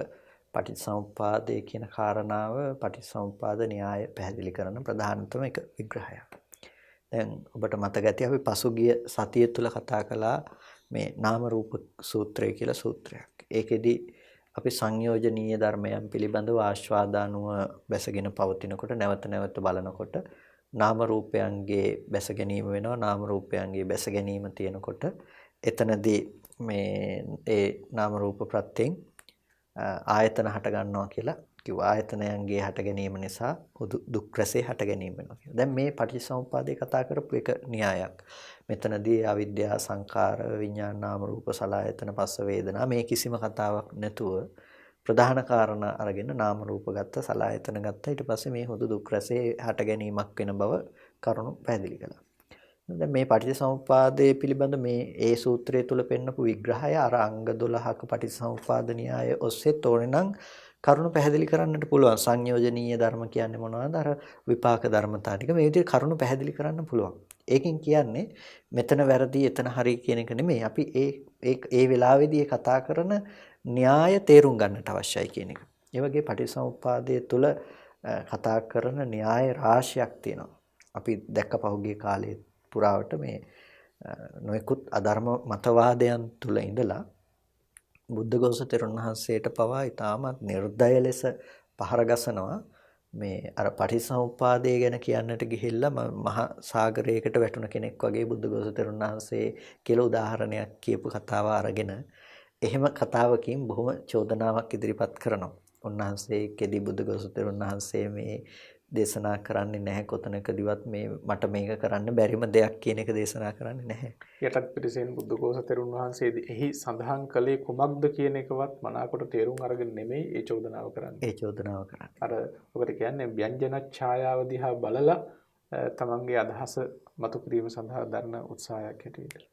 පටිච්චසමුප්පාදයේ කියන කාරණාව පටිච්චසමුප්පාද න්‍යාය පැහැදිලි කරන ප්‍රධානතම එක විග්‍රහයක්. දැන් ඔබට මතක ඇති අපි පසුගිය සතිය තුල කතා කළා මේ නාම රූප සූත්‍රය කියලා සූත්‍රයක්. ඒකෙදි අපි සංයෝජනීය ධර්මයන් පිළිබඳව ආස්වාදානුව බැසගෙන පවතිනකොට නැවත නැවත බලනකොට නාම රූපයන්ගේ බැස ගැනීම වෙනවා. නාම රූපයන්ගේ බැස ගැනීම තියෙනකොට එතනදී මේ ඒ නාම රූප ප්‍රත්‍යයෙන් ආයතන හට ගන්නවා කියලා කිව්වා. ආයතනයන්ගේ හට ගැනීම නිසා දුක් රැසේ හට ගැනීම වෙනවා කියලා. දැන් මේ පටිච්චසමුප්පාදේ කතා කරපු එක න්‍යායක්. මෙතනදී අවිද්‍යාව, සංඛාර, විඥාන, නාම රූප, සලආයතන, පස්ස, වේදනා මේ කිසිම කතාවක් නැතුව ප්‍රධාන කාරණා අරගෙන නාම රූප ගත්ත, සලආයතන ගත්ත. ඊට පස්සේ මේ හුදු දුක් රැසේ හට ගැනීමක් වෙන බව කරුණු පැහැදිලි කළා. දැන් මේ පටිච්චසමුප්පාදයේ පිළිබඳ මේ ඒ සූත්‍රය තුල පෙන්නපු විග්‍රහය අර අංග 12ක පටිච්චසමුප්පාද න්‍යාය ඔස්සේ තෝරන නම් කරුණු පැහැදිලි කරන්නට පුළුවන්. සංයෝජනීය ධර්ම කියන්නේ මොනවද? අර විපාක ධර්මතා ටික මේ විදිහට කරුණු පැහැදිලි කරන්න පුළුවන්. ඒකෙන් කියන්නේ මෙතන වැරදි එතන හරි කියන එක නෙමෙයි. අපි ඒ වෙලාවේදී කතා කරන න්‍යාය තේරුම් ගන්නට අවශ්‍යයි කියන එක. ඒ වගේ පටිච්චසමුප්පාදයේ තුල කතා කරන න්‍යාය රාශියක් තියෙනවා. අපි දැක්ක පහුගිය කාලයේ පුරාවට මේ නොයෙකුත් අධර්ම මතවාදයන් තුල ඉඳලා බුද්ධඝෝෂ තෙරුන් වහන්සේට පවා ඊටමත් නිර්දය ලෙස පහර ගසනවා. මේ අර පටිච්චසමුප්පාදය ගැන කියන්නට ගිහිල්ලා මහා සාගරයකට වැටුණ කෙනෙක් වගේ බුද්ධඝෝෂ තෙරුන් වහන්සේ කියලා උදාහරණයක් කියපු කතාව අරගෙන එහෙම කතාවකින් බොහොම චෝදනාවක් ඉදිරිපත් කරනවා. උන්වහන්සේ කෙදී බුද්ධඝෝෂ තෙරුන් වහන්සේ මේ දේශනා කරන්නේ නැහැ කොතනකදීවත් මේ මට මේක කරන්න බැරිම දෙයක් කියන එක දේශනා කරන්නේ නැහැ. යටත් පිරිසෙන් බුද්ධඝෝෂ තෙරුන් වහන්සේ එහි සඳහන් කළේ කුමක්ද කියන එකවත් මනාකොට තේරුම් අරගෙන නෙමෙයි ඒ චෝදනාව කරන්නේ. ඒ චෝදනාව කරන්නේ. අර ඔකට කියන්නේ ව්‍යංජන ඡායාව දිහා බලලා තමන්ගේ අදහස මතු කිරීම සඳහා දරන උත්සාහයක් හැටියට.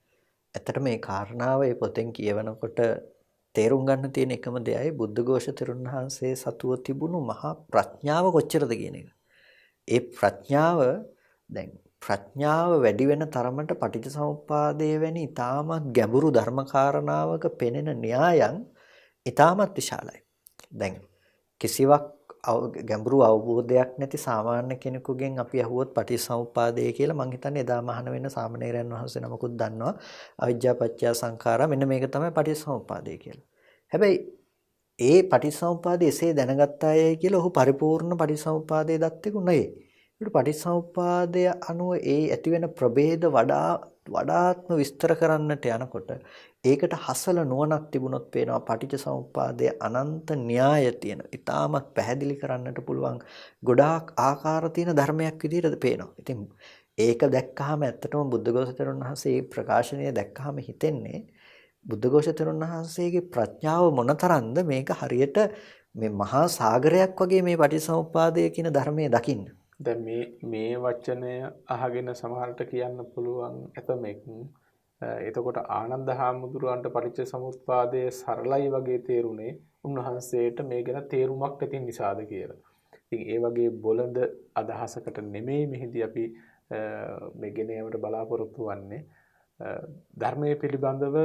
ඇත්තට මේ කාරණාව ඒ පොතෙන් කියවනකොට තේරුම් ගන්න තියෙන එකම දෙයයි බුද්ධඝෝෂ තෙරුන් වහන්සේ සතුව තිබුණු මහා ප්‍රඥාව කොච්චරද කියන එක. ඒ ප්‍රඥාව වැඩි වෙන තරමට පටිච්චසමුප්පාදයේ වැනි ඊටමත් ගැඹුරු ධර්මකාරණාවක පෙනෙන න්‍යායන් ඊටමත් විශාලයි. දැන් කිසිවක් ගැඹුරු අවබෝධයක් නැති සාමාන්‍ය කෙනෙකුගෙන් අපි අහුවොත් පටිච්චසමුප්පාදය කියලා මම හිතන්නේ එදා මහාන වෙන සාමණේරයන් වහන්සේ නමකුත් දන්නවා. අවිජ්ජා පත්‍ය සංඛාරා මෙන්න මේක තමයි පටිච්චසමුප්පාදය කියලා. හැබැයි ඒ පටිච්චසමුප්පාදය එසේ දැනගත්ත අයයි කියලා ඔහු පරිපූර්ණ පටිච්චසමුප්පාදයේ දත්තෙකු නෙවෙයි. ඒක පටිච්චසමුප්පාදය අනුව ඒ ඇතිවෙන ප්‍රභේද වඩාත්ම විස්තර කරන්නට යනකොට ඒකට හසල නුවණක් තිබුණොත් පේනවා පටිච්චසමුප්පාදයේ අනන්ත න්‍යාය තියෙන. ඊටමත් පැහැදිලි කරන්නට පුළුවන් ගොඩාක් ආකාර තියෙන ධර්මයක් විදිහට පේනවා. ඉතින් ඒක දැක්කහම ඇත්තටම බුද්ධඝෝෂ තෙරුන් වහන්සේ ප්‍රකාශනය දැක්කහම හිතෙන්නේ බුද්ධඝෝෂ තෙරුන් වහන්සේගේ ප්‍රඥාව මොනතරම්ද මේක හරියට මේ මහා සාගරයක් වගේ මේ පටිච්චසමුප්පාදය කියන ධර්මයේ දකින්න. දැන් මේ වචනය අහගෙන සමහරට කියන්න පුළුවන් එතමෙක් එතකොට ආනන්ද හාමුදුරුවන්ට පටිච්චසමුප්පාදයේ සරලයි වගේ තේරුනේ උන්වහන්සේට මේ ගැන තේරුමක් නැති නිසාද කියලා. ඉතින් ඒ වගේ බොළඳ අදහසකට නෙමෙයි මෙහිදී අපි මේ ගෙන යාමට බලාපොරොත්තු වෙන්නේ. ධර්මයේ පිළිබඳව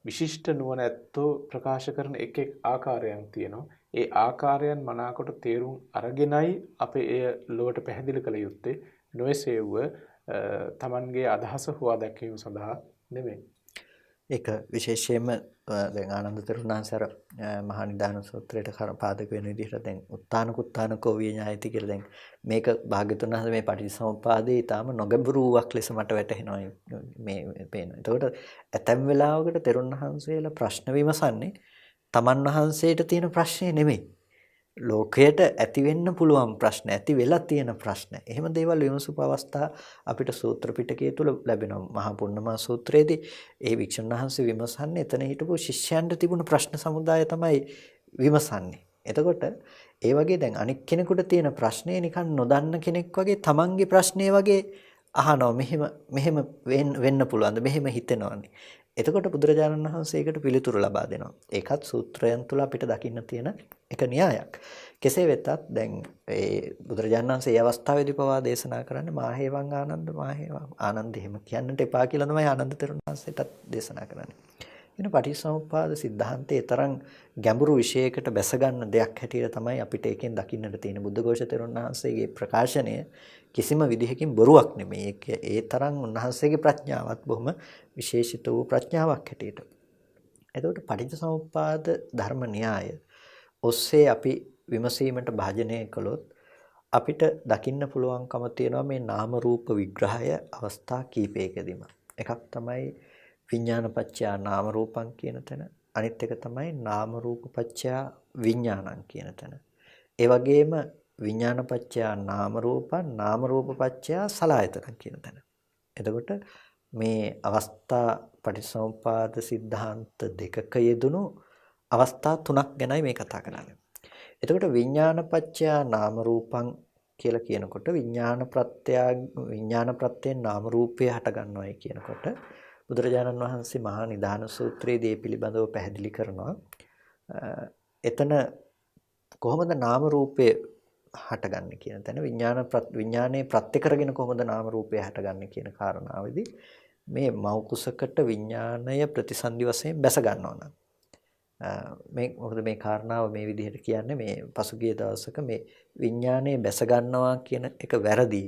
විශිෂ්ට නුවණ ඇත්තෝ ප්‍රකාශ කරන එක් ආකාරයන් තියෙනවා. ඒ ආකාරයන් මනාකොට තේරුම් අරගෙනයි අපේ එය ලොවට පැහැදිලි කළ යුත්තේ. නොයසේව තමන්ගේ අදහස හොවා දැක්වීම සඳහා නෙමෙයි. ඒක විශේෂයෙන්ම දැන් ආනන්ද තෙරුන් වහන්සේ මහා නිදාන සූත්‍රයට පාදක වෙන විදිහට දැන් උත්තානකුත්තානකෝ විඤ්ඤායති කියලා දැන් මේක භාග්‍යතුන් වහන්සේ මේ පටිච්චසමුප්පාදේ ඊටාම නොගැඹුරුවක් ලෙස මට වැටහෙනවා මේ පේනවා. එතකොට ඇතැම් වෙලාවකට තෙරුන් වහන්සේලා ප්‍රශ්න විමසන්නේ තමන් වහන්සේට තියෙන ප්‍රශ්නේ නෙමෙයි. ලෝකයට ඇති වෙන්න පුළුවන් ප්‍රශ්න, ඇති වෙලා තියෙන ප්‍රශ්න. එහෙම දේවල් විමසපු අවස්ථා අපිට සූත්‍ර පිටකයේ තුල ලැබෙනවා. මහා පුන්නමා සූත්‍රයේදී ඒ වික්ෂුන් වහන්සේ විමසන්නේ එතන හිටපු ශිෂ්‍යයන්ට තිබුණු ප්‍රශ්න සමුදාය තමයි විමසන්නේ. එතකොට ඒ වගේ දැන් අනික් කෙනෙකුට තියෙන ප්‍රශ්නේ නිකන් නොදන්න කෙනෙක් වගේ තමන්ගේ ප්‍රශ්නේ වගේ අහනවා. මෙහෙම වෙන්න පුළුවන්ද? මෙහෙම හිතෙනවනේ. එතකොට බුදුරජාණන් වහන්සේ ඒකට පිළිතුරු ලබා දෙනවා. ඒකත් සූත්‍රයන් තුල අපිට දකින්න තියෙන එක න්‍යායක්. කෙසේ වෙතත් දැන් ඒ බුදුරජාණන් වහන්සේ මේ අවස්ථාවේදී පවා දේශනා කරන්නේ මාහේවං ආනන්ද එහෙම කියන්නට එපා කියලා තමයි ආනන්ද තෙරුන් වහන්සේටත් දේශනා කරන්නේ. එන පටිච්චසමුප්පාද સિદ્ધාන්තයේ තරම් ගැඹුරු විශේෂයකට බැස ගන්න දෙයක් හැටියට තමයි අපිට එකෙන් දකින්නට තියෙන. බුද්ධඝෝෂ තෙරුන් වහන්සේගේ ප්‍රකාශනය කිසිම විදිහකින් බොරුවක් නෙමෙයි. ඒ තරම් උන්වහන්සේගේ ප්‍රඥාවත් බොහොම විශේෂිත වූ ප්‍රඥාවක් හැටියට. එතකොට පටිච්චසමුප්පාද ධර්ම න්‍යාය ඔස්සේ අපි විමසීමට භාජනය කළොත් අපිට දකින්න පුළුවන්කම තියෙනවා මේ නාම රූප විග්‍රහය අවස්ථා කීපයකදීම. එකක් තමයි විඥානපච්චයා නාම රූපං කියන තැන. අනිත් එක තමයි නාම රූපපච්චයා විඥානං කියන තැන. ඒ වගේම විඥානපච්චයා නාම රූපං නාම රූපපච්චයා සලආයතනං කියන තැන. එතකොට මේ අවස්ථා පටිසමුපාද සිද්ධාන්ත දෙකක යෙදුණු අවස්ථා තුනක් ගැනයි මේ කතා කරන්නේ. එතකොට විඥානපච්චයා නාම රූපං කියලා කියනකොට විඥාන ප්‍රත්‍යයෙන් නාම රූපය හට ගන්නවායි කියනකොට බුදුරජාණන් වහන්සේ මහා නිදාන සූත්‍රයේදී පිළිබඳව පැහැදිලි කරනවා. එතන කොහොමද නාම රූපය හටගන්නේ කියන තැන විඥානයේ ප්‍රත්‍ය කරගෙන කොහොමද නාම රූපය හටගන්නේ කියන කාරණාවේදී මේ මෞ කුසකට විඥාණය ප්‍රතිසන්දි වශයෙන් බැස ගන්නවා නම් මොකද මේ කාරණාව මේ විදිහට කියන්නේ මේ පසුගිය දවසක මේ විඥානයේ බැස ගන්නවා කියන එක වැරදි.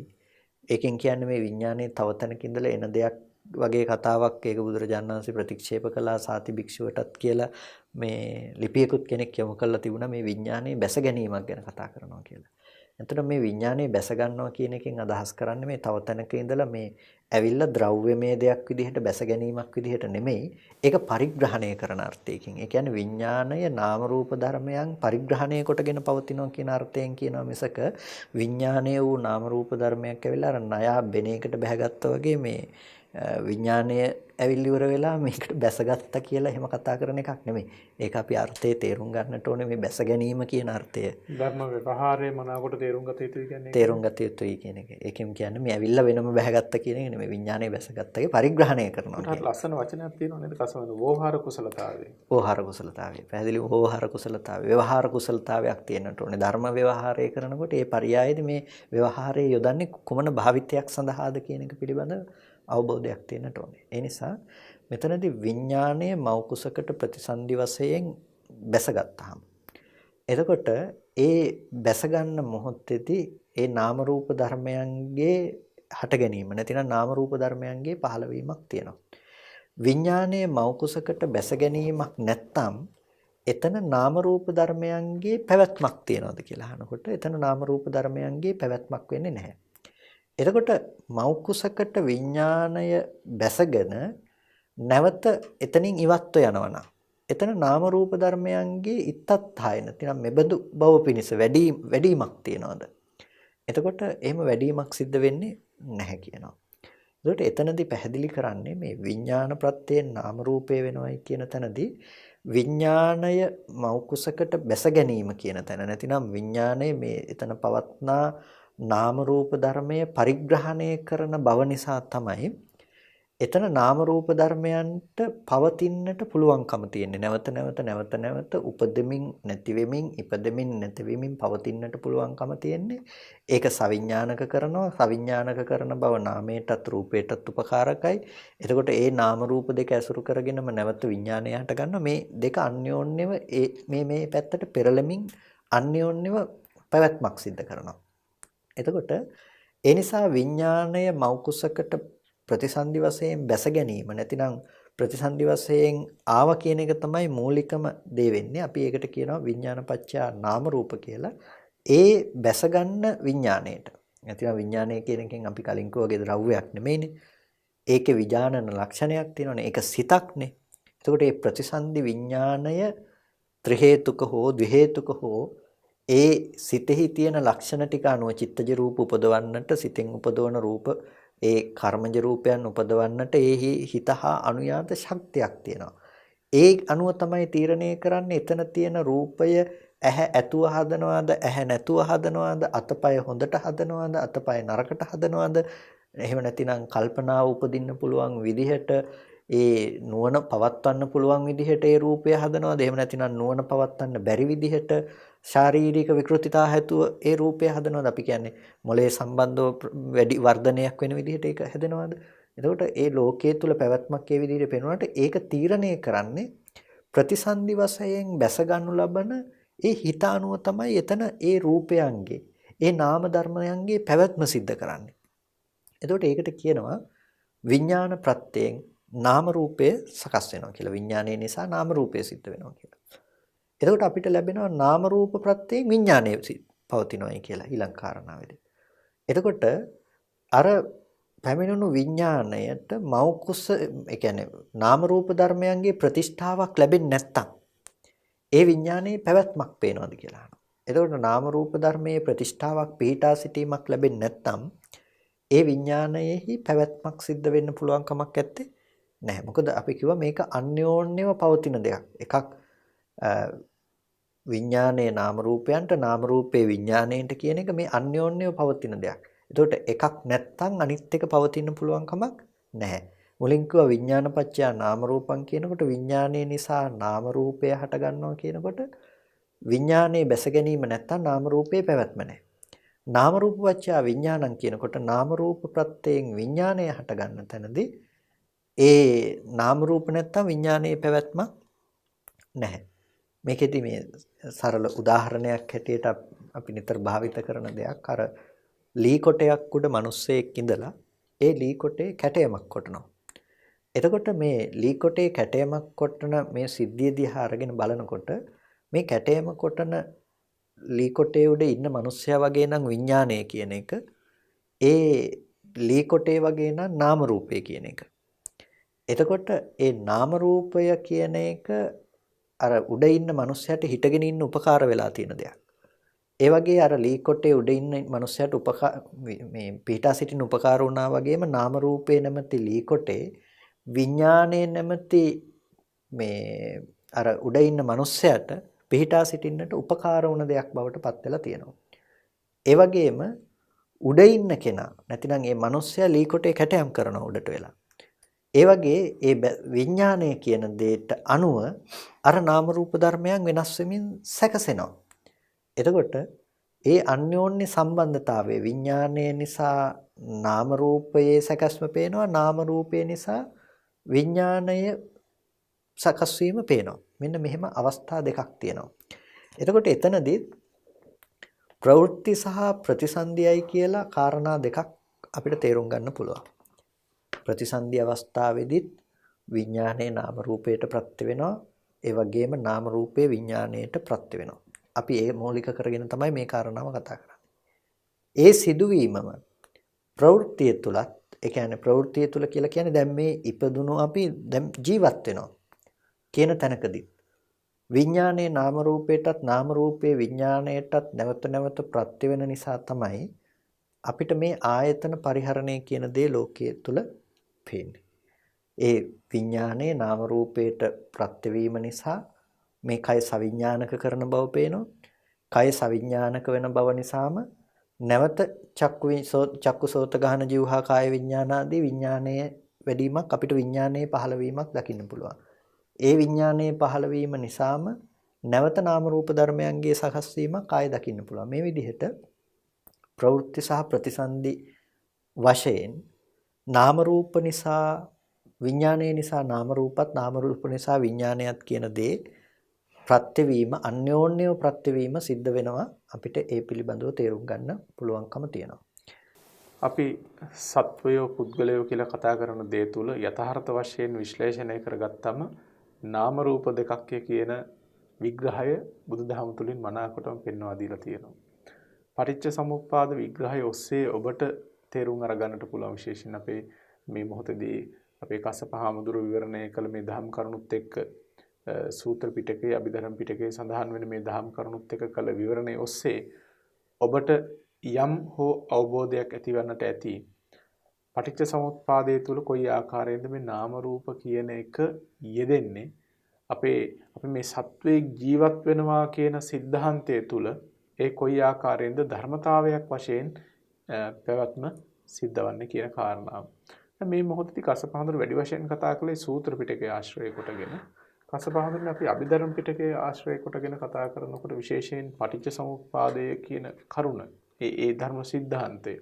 ඒකෙන් කියන්නේ මේ විඥානයේ තව තැනක ඉඳලා එන දෙයක් වගේ කතාවක්. ඒක බුදුරජාණන් වහන්සේ ප්‍රතික්ෂේප කළා සාති භික්ෂුවටත් කියලා මේ ලිපියකුත් කෙනෙක් යොමු කරලා තිබුණා මේ විඥානයේ බැස ගැනීමක් ගැන කතා කරනවා කියලා. එතකොට මේ විඥානයේ බැස ගන්නවා කියන එකෙන් අදහස් කරන්නේ මේ තව තැනක ඉඳලා මේ ඇවිල්ලා ද්‍රව්‍යමය දෙයක් විදිහට බැස ගැනීමක් විදිහට නෙමෙයි. ඒක පරිග්‍රහණය කරන අර්ථයකින්. ඒ කියන්නේ විඥාණය නාම රූප ධර්මයන් පරිග්‍රහණය කොටගෙන පවතිනවා කියන අර්ථයෙන් කියනවා මිසක විඥාණය වූ නාම රූප ධර්මයක් ඇවිල්ලා අර ණයා බෙන එකට බැහැගත්තා වගේ මේ විඥාණය ඇවිල්ලි ඉවර වෙලා මේකට බැසගත්තා කියලා එහෙම කතා කරන එකක් නෙමෙයි. ඒක අපි අර්ථයේ තේරුම් ගන්නට ඕනේ මේ බැස ගැනීම කියන අර්ථය. ධර්ම ව්‍යවහාරයේ මනාවකට තේරුම් ගත යුතුයි කියන්නේ. තේරුම් ගත යුතුයි කියන එක. ඒකෙන් කියන්නේ මේ ඇවිල්ලා වෙනම බැහැගත්තා කියන එක නෙමෙයි. විඥාණය බැසගත්තාගේ පරිග්‍රහණය කරනවා. ඒකට ලස්සන වචනයක් තියෙනවා නේද? කසවන වෝහාර කුසලතාවය. වෝහාර කුසලතාවය. පැහැදිලිව වෝහාර කුසලතාවය. ව්‍යවහාර කුසලතාවයක් තියෙන්නට ඕනේ. ධර්ම ව්‍යවහාරය කරනකොට ඒ පරයයේදී මේ ව්‍යවහාරයේ යොදන්නේ කුමන භාවිතයක් සඳහාද කියන එක පිළිබඳ අවබෝධයක් තියෙන්නට ඕනේ. ඒ නිසා මෙතනදී විඥානයේ මෞ කුසකට ප්‍රතිසන්දි වශයෙන් බැසගත්තාම එතකොට ඒ බැස ගන්න මොහොතේදී ඒ නාම රූප ධර්මයන්ගේ හට ගැනීම නැතිනම් නාම රූප ධර්මයන්ගේ පහළවීමක් තියෙනවා. විඥානයේ මෞ කුසකට බැස ගැනීමක් නැත්තම් එතන නාම රූප ධර්මයන්ගේ පැවැත්මක් තියනවාද කියලා අහනකොට එතන නාම රූප ධර්මයන්ගේ පැවැත්මක් වෙන්නේ නැහැ. එතකොට මෞ කුසකට විඥාණය බැසගෙන නැවත එතනින් ඉවත්ව යනවා. එතන නාම රූප ධර්මයන්ගේ ඉත්තත්හාය නැතිනම් මෙබඳු බව පිණිස වැඩිමක් තියනවාද? එතකොට එහෙම වැඩිමක් සිද්ධ වෙන්නේ නැහැ කියනවා. එතකොට එතනදී පැහැදිලි කරන්නේ මේ විඥාන ප්‍රත්‍යයෙන් නාම රූපේ වෙනවයි කියන තැනදී විඥාණය මෞ කුසකට බැස ගැනීම කියන තැන නැතිනම් විඥාණය මේ එතන පවත්නා නාම රූප ධර්මයේ පරිග්‍රහණය කරන බව නිසා තමයි එතන නාම රූප ධර්මයන්ට පවතින්නට පුළුවන්කම තියෙන්නේ. නැවත උපදෙමින් නැති වෙමින් ඉපදෙමින් නැති වෙමින් පවතින්නට පුළුවන්කම තියෙන්නේ. ඒක සවිඥානික කරනවා. සවිඥානික කරන බව නාමයටත් රූපයටත් උපකාරකයි. එතකොට ඒ නාම රූප දෙක ඇසුරු කරගෙනම නැවත විඥානය හට ගන්නවා. මේ දෙක අන්‍යෝන්‍යව මේ පැත්තට පෙරළමින් අන්‍යෝන්‍යව පැවැත්මක් සිද්ධ කරනවා. එතකොට ඒ නිසා විඥාණය මෞ කුසකට ප්‍රතිසන්දි වශයෙන් බැස ගැනීම නැතිනම් ප්‍රතිසන්දි වශයෙන් ආව කියන එක තමයි මූලිකම දේ වෙන්නේ. අපි ඒකට කියනවා විඥානපච්චා නාම රූප කියලා. ඒ බැස ගන්න විඥාණයට. නැතිනම් විඥාණය කියන එකෙන් අපි කලින් කිව්වාගේ ද්‍රව්‍යයක් නෙමෙයිනේ. ඒකේ විඥානන ලක්ෂණයක් තියෙනවානේ. ඒක සිතක්නේ. එතකොට මේ ප්‍රතිසන්දි විඥාණය ත්‍රි හේතුක හෝ ද්වි හේතුක හෝ ඒ සිතෙහි තියෙන ලක්ෂණ ටික අනුව චිත්තජ රූප උපදවන්නට සිතෙන් උපදවන රූප ඒ කර්මජ රූපයන් උපදවන්නට ඒ හිත හා අනුයාත ශක්තියක් තියෙනවා. ඒ අනුව තමයි තීරණය කරන්නේ එතන තියෙන රූපය ඇහැ ඇතුව හදනවාද ඇහැ නැතුව හදනවාද අතපය හොඳට හදනවාද අතපය නරකට හදනවාද එහෙම නැතිනම් කල්පනාව උපදින්න පුළුවන් විදිහට ඒ නුවණ පවත්වන්න පුළුවන් විදිහට ඒ රූපය හදනවාද එහෙම නැතිනම් නුවණ පවත්වන්න බැරි විදිහට ශාරීරික විකෘතිතා හැතුව ඒ රූපය හදනවාද අපි කියන්නේ මොලේ සම්බන්ධව වැඩි වර්ධනයක් වෙන විදිහට ඒක හැදෙනවාද එතකොට ඒ ලෝකයේ තුල පැවැත්මක් ඒ විදිහට පෙනුනට ඒක තීරණය කරන්නේ ප්‍රතිසන්දි වශයෙන් බැස ගන්නු ලබන ඒ හිත අනුව තමයි එතන ඒ රූපයන්ගේ ඒ නාම ධර්මයන්ගේ පැවැත්ම සිද්ධ කරන්නේ එතකොට ඒකට කියනවා විඥාන ප්‍රත්‍යයෙන් නාම රූපය සකස් වෙනවා කියලා විඥානයේ නිසා නාම රූපය සිද්ධ වෙනවා කියලා එතකොට අපිට ලැබෙනවා නාම රූප ප්‍රත්‍යයෙන් විඥානය පවතිනවායි කියලා ඊළඟ කාරණාවේදී. එතකොට අර පැමිණුණු විඥාණයට මෞකුස ඒ කියන්නේ නාම රූප ධර්මයන්ගේ ප්‍රතිෂ්ඨාවක් ලැබෙන්නේ නැත්තම් ඒ විඥානයේ පැවැත්මක් පේනවද කියලා අහනවා. එතකොට නාම රූප ධර්මයේ ප්‍රතිෂ්ඨාවක් පිහිටා සිටීමක් ලැබෙන්නේ නැත්තම් ඒ විඥානයේහි පැවැත්මක් සිද්ධ වෙන්න පුළුවන් කමක් නැත්තේ නැහැ. මොකද අපි කිව්වා මේක අන්‍යෝන්‍යව පවතින දෙයක්. එකක් විඥානයේ නාම රූපයන්ට නාම රූපේ විඥාණයට කියන එක මේ අන්‍යෝන්‍යව පවතින දෙයක්. එතකොට එකක් නැත්තම් අනිත් එක පවතින්න පුළුවන් කමක් නැහැ. මුලින් කිව්වා විඥානපච්චය නාම රූපං කියනකොට විඥානයේ නිසා නාම රූපය හට ගන්නවා කියනකොට විඥානයේ බැස ගැනීම නැත්තම් නාම රූපේ පැවැත්ම නැහැ. නාම රූපපච්චය විඥානං කියනකොට නාම රූප ප්‍රත්‍යයෙන් විඥානය හට ගන්න තැනදී ඒ නාම රූප නැත්තම් විඥානයේ පැවැත්මක් නැහැ. මේකෙදි මේ සරල උදාහරණයක් හැටියට අපි නිතර භාවිත කරන දෙයක් අර ලී කොටයක් උඩ මිනිස්සෙක් ඉඳලා ඒ ලී කොටේ කැටයමක් කොටනවා. එතකොට මේ ලී කොටේ කැටයමක් කොටන මේ සිද්ධිය දිහා අරගෙන බලනකොට මේ කැටයම කොටන ලී කොටේ උඩ ඉන්න මිනිස්සයා වගේ නම් විඥානය කියන එක ඒ ලී කොටේ වගේ නම් නාම රූපය කියන එක. එතකොට ඒ නාම රූපය කියන එක අර උඩ ඉන්න මිනිස්සයාට හිටගෙන ඉන්න උපකාර වෙලා තියෙන දෙයක්. ඒ වගේ අර ලී කොටේ උඩ ඉන්න මිනිස්සයාට මේ පිටා සිටින උපකාර වුණා වගේම නාම රූපේ නැමැති ලී කොටේ විඥානයේ නැමැති මේ අර උඩ ඉන්න මිනිස්සයාට පිටා සිටින්නට උපකාර වුණ දෙයක් බවට පත් වෙලා තියෙනවා. ඒ වගේම උඩ ඉන්න කෙනා නැතිනම් ඒ මිනිස්සයා ලී කොටේ කැටයම් කරනවා උඩට වෙලා. ඒ වගේ ඒ විඥානය කියන දෙයට අනුව අර නාම රූප ධර්මයන් වෙනස් වෙමින් සැකසෙනවා. එතකොට ඒ අන්‍යෝන්‍ය සම්බන්ධතාවයේ විඥානය නිසා නාම රූපයේ සැකස්ම පේනවා, නාම රූපය නිසා විඥානය සකස් වීම පේනවා. මෙන්න මෙහෙම අවස්ථා දෙකක් තියෙනවා. එතකොට එතනදී ප්‍රවෘත්ති සහ ප්‍රතිසන්දියයි කියලා කාරණා දෙකක් අපිට තේරුම් ගන්න පුළුවන්. ප්‍රතිසන්දි අවස්ථාවේදීත් විඥානයේ නාම රූපයට ප්‍රත්‍ය වෙනවා. ඒ වගේම නාම රූපේ විඥාණයට ප්‍රත්‍ය වෙනවා. අපි ඒ මූලික කරගෙන තමයි මේ කාරණාව කතා කරන්නේ. ඒ සිදුවීමම ප්‍රවෘත්තිය තුලත් ඒ කියන්නේ ප්‍රවෘත්තිය තුල කියලා කියන්නේ දැන් මේ ඉපදුණු අපි දැන් ජීවත් වෙනවා කියන තැනකදී විඥානයේ නාම රූපයටත් නාම රූපයේ විඥාණයටත් නැවත නැවත ප්‍රත්‍ය වෙන නිසා තමයි අපිට මේ ආයතන පරිහරණය කියන දේ ලෝකයේ තුල පේන්නේ. ඒ විඥානයේ නාම රූපයට ප්‍රත්‍යවීම නිසා මේ කය සවිඥානික කරන බව පේනවා. කය සවිඥානික වෙන බව නිසාම නැවත චක්කුසෝත ගහන જીවහා කාය විඥානාදී විඥානයේ වැඩිමක් අපිට විඥානයේ පහළවීමක් දකින්න පුළුවන්. ඒ විඥානයේ පහළවීම නිසාම නැවත නාම රූප ධර්මයන්ගේ සකස් වීමක් ආය දකින්න පුළුවන්. මේ විදිහට ප්‍රවෘත්ති සහ ප්‍රතිසන්දි වශයෙන් නාම රූප නිසා විඥානයේ නිසා නාම රූපත් නාම රූප නිසා විඥානයත් කියන දේ ප්‍රත්‍යවීම අන්‍යෝන්‍යව ප්‍රත්‍යවීම සිද්ධ වෙනවා. අපිට ඒ පිළිබඳව තේරුම් ගන්න පුළුවන්කම තියෙනවා. අපි සත්වයෝ පුද්ගලයෝ කියලා කතා කරන දේ තුල යථාර්ථ වශයෙන් විශ්ලේෂණය කරගත්තම නාම රූප දෙකක් කියන විග්‍රහය බුදුදහම තුලින් මනාකොටම පෙන්වා දීලා තියෙනවා. පටිච්ච සමුප්පාද විග්‍රහය ඔස්සේ ඔබට තේරුම් අරගන්නට පුළුවන් විශේෂයෙන් අපේ මේ මොහොතේදී අපේ කස්සප හාමුදුරු විවරණය කළ මේ දහම් කරුණුත් එක්ක සූත්‍ර පිටකයේ අභිධර්ම පිටකයේ සඳහන් වෙන මේ දහම් කරුණුත් එක්ක කළ විවරණය ඔස්සේ ඔබට යම් හෝ අවබෝධයක් ඇතිවන්නට ඇති. පටිච්ච සමුප්පාදයේ තුල කොයි ආකාරයෙන්ද මේ නාම රූප කියන එක යෙදෙන්නේ අපි මේ සත්වයේ ජීවත් වෙනවා කියන સિદ્ધාන්තය තුල ඒ කොයි ආකාරයෙන්ද ධර්මතාවයක් වශයෙන් පැවැත්ම සිද්ධවන්නේ කියන කාරණාව. මේ මොහොතේදී කස්සපහඳුර වැඩි වශයෙන් කතා කළේ සූත්‍ර පිටකයේ ආශ්‍රය කොටගෙන. කස්සපහඳුරනේ අපි අභිධර්ම පිටකයේ ආශ්‍රය කොටගෙන කතා කරනකොට විශේෂයෙන් පටිච්ච සමුප්පාදය කියන කරුණ ඒ ධර්ම સિદ્ધාන්තය.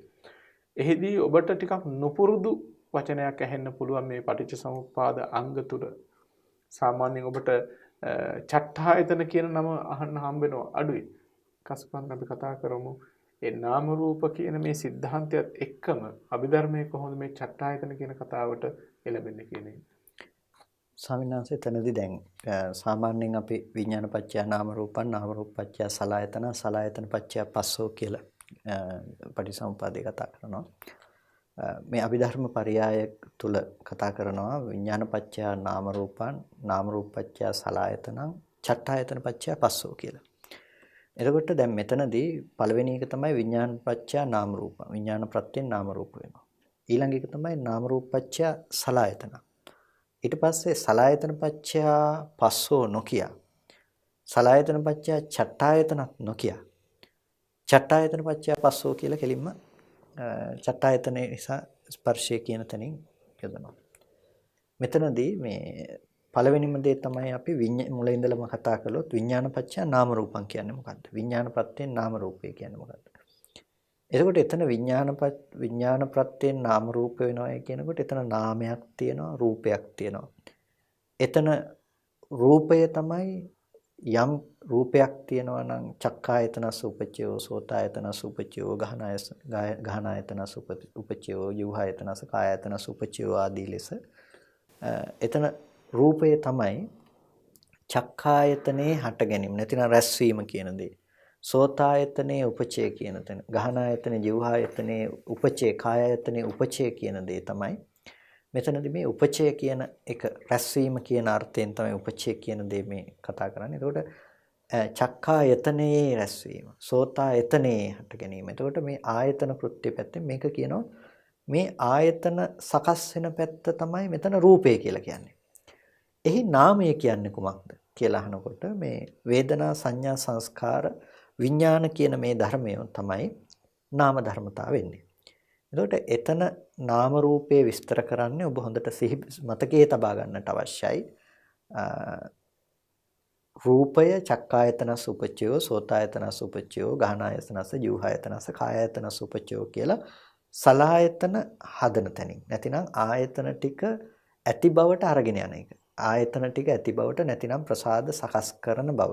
එහිදී ඔබට ටිකක් නුපුරුදු වචනයක් ඇහෙන්න පුළුවන් මේ පටිච්ච සමුප්පාද අංග තුල. සාමාන්‍යයෙන් ඔබට චට්ඨායතන කියන නම අහන්න හම්බ වෙනවා අඩුයි. කස්සපහඳුර අපි කතා කරමු ඒ නාම රූප කියන මේ સિદ્ધාන්තයත් එක්කම අභිධර්මයේ කොහොමද මේ චට්ඨායතන කියන කතාවට එළඹෙන්නේ කියන එක. ස්වාමීන් වහන්සේ එතනදී දැන් සාමාන්‍යයෙන් අපි විඥානපච්චය නාම රූපං නාම රූපපච්චය සලආයතන සලආයතන පච්චය පස්සෝ කියලා පටිසමුපාදේ කතා කරනවා. මේ අභිධර්ම පරයය තුල කතා කරනවා විඥානපච්චය නාම රූපං නාම රූපපච්චය සලආයතනං චට්ඨායතන පච්චය පස්සෝ කියලා. එතකොට දැන් මෙතනදී පළවෙනි එක තමයි විඥානපච්චය නාම රූපං. විඥාන ප්‍රත්‍යයෙන් නාම රූප වෙනවා. ඊළඟ එක තමයි නාම රූපපච්චය සලආයතන. ඊට පස්සේ සලආයතන පච්චය පස්සෝ නොකිය. සලආයතන පච්චය චට්ඨායතන නොකිය. චට්ඨායතන පච්චය පස්සෝ කියලා කෙලින්ම චට්ඨායතන නිසා ස්පර්ශය කියන තැනින් යොදනවා. මෙතනදී මේ පළවෙනිම දේ තමයි අපි මුල ඉඳලම කතා කළොත් විඥානපච්චය නාම රූපං කියන්නේ මොකද්ද? විඥාන ප්‍රත්‍යයෙන් නාම රූපය කියන්නේ මොකද්ද? එතකොට එතන විඥාන ප්‍රත්‍යයෙන් නාම රූප වෙනවා කියනකොට එතන නාමයක් තියෙනවා රූපයක් තියෙනවා. එතන රූපය තමයි යම් රූපයක් තියෙනවා නම් චක්කායතනස් උපචයෝ සෝතායතනස් උපචයෝ ගහනායතනස් උපචයෝ යුහායතනස් කායයතනස් උපචයෝ ආදී ලෙස එතන රූපය තමයි චක්කායතනේ හට ගැනීම නැතිනම් රැස්වීම කියන දේ. සෝතායතනේ උපචය කියන තැන ගහනායතනේ ජීවහායතනේ උපචය කායයතනේ උපචය කියන දේ තමයි මෙතනදී මේ උපචය කියන එක රැස්වීම කියන අර්ථයෙන් තමයි උපචය කියන දේ මේ කතා කරන්නේ. එතකොට චක්කායතනේ රැස්වීම සෝතායතනේ හට ගැනීම. එතකොට මේ ආයතන කෘත්‍ය පැත්තෙන් මේක කියනවා මේ ආයතන සකස් වෙන පැත්ත තමයි මෙතන රූපය කියලා කියන්නේ. එහි නාමය කියන්නේ කුමක්ද කියලා අහනකොට මේ වේදනා සංඥා සංස්කාර විඥාන කියන මේ ධර්මය තමයි නාම ධර්මතා වෙන්නේ. එතකොට එතන නාම රූපේ විස්තර කරන්නේ ඔබ හොඳට මතකයේ තබා ගන්නට අවශ්‍යයි. රූපය චක්කායතනස් උපචයෝ සෝතායතනස් උපචයෝ ගහනායතනස් ජීවහායතනස් කායයතනස් උපචයෝ කියලා සලආයතන හදන තැනින්. නැතිනම් ආයතන ටික ඇති බවට අරගෙන යන එක. ආයතන ටික ඇති බවට නැතිනම් ප්‍රසාද සකස් කරන බව.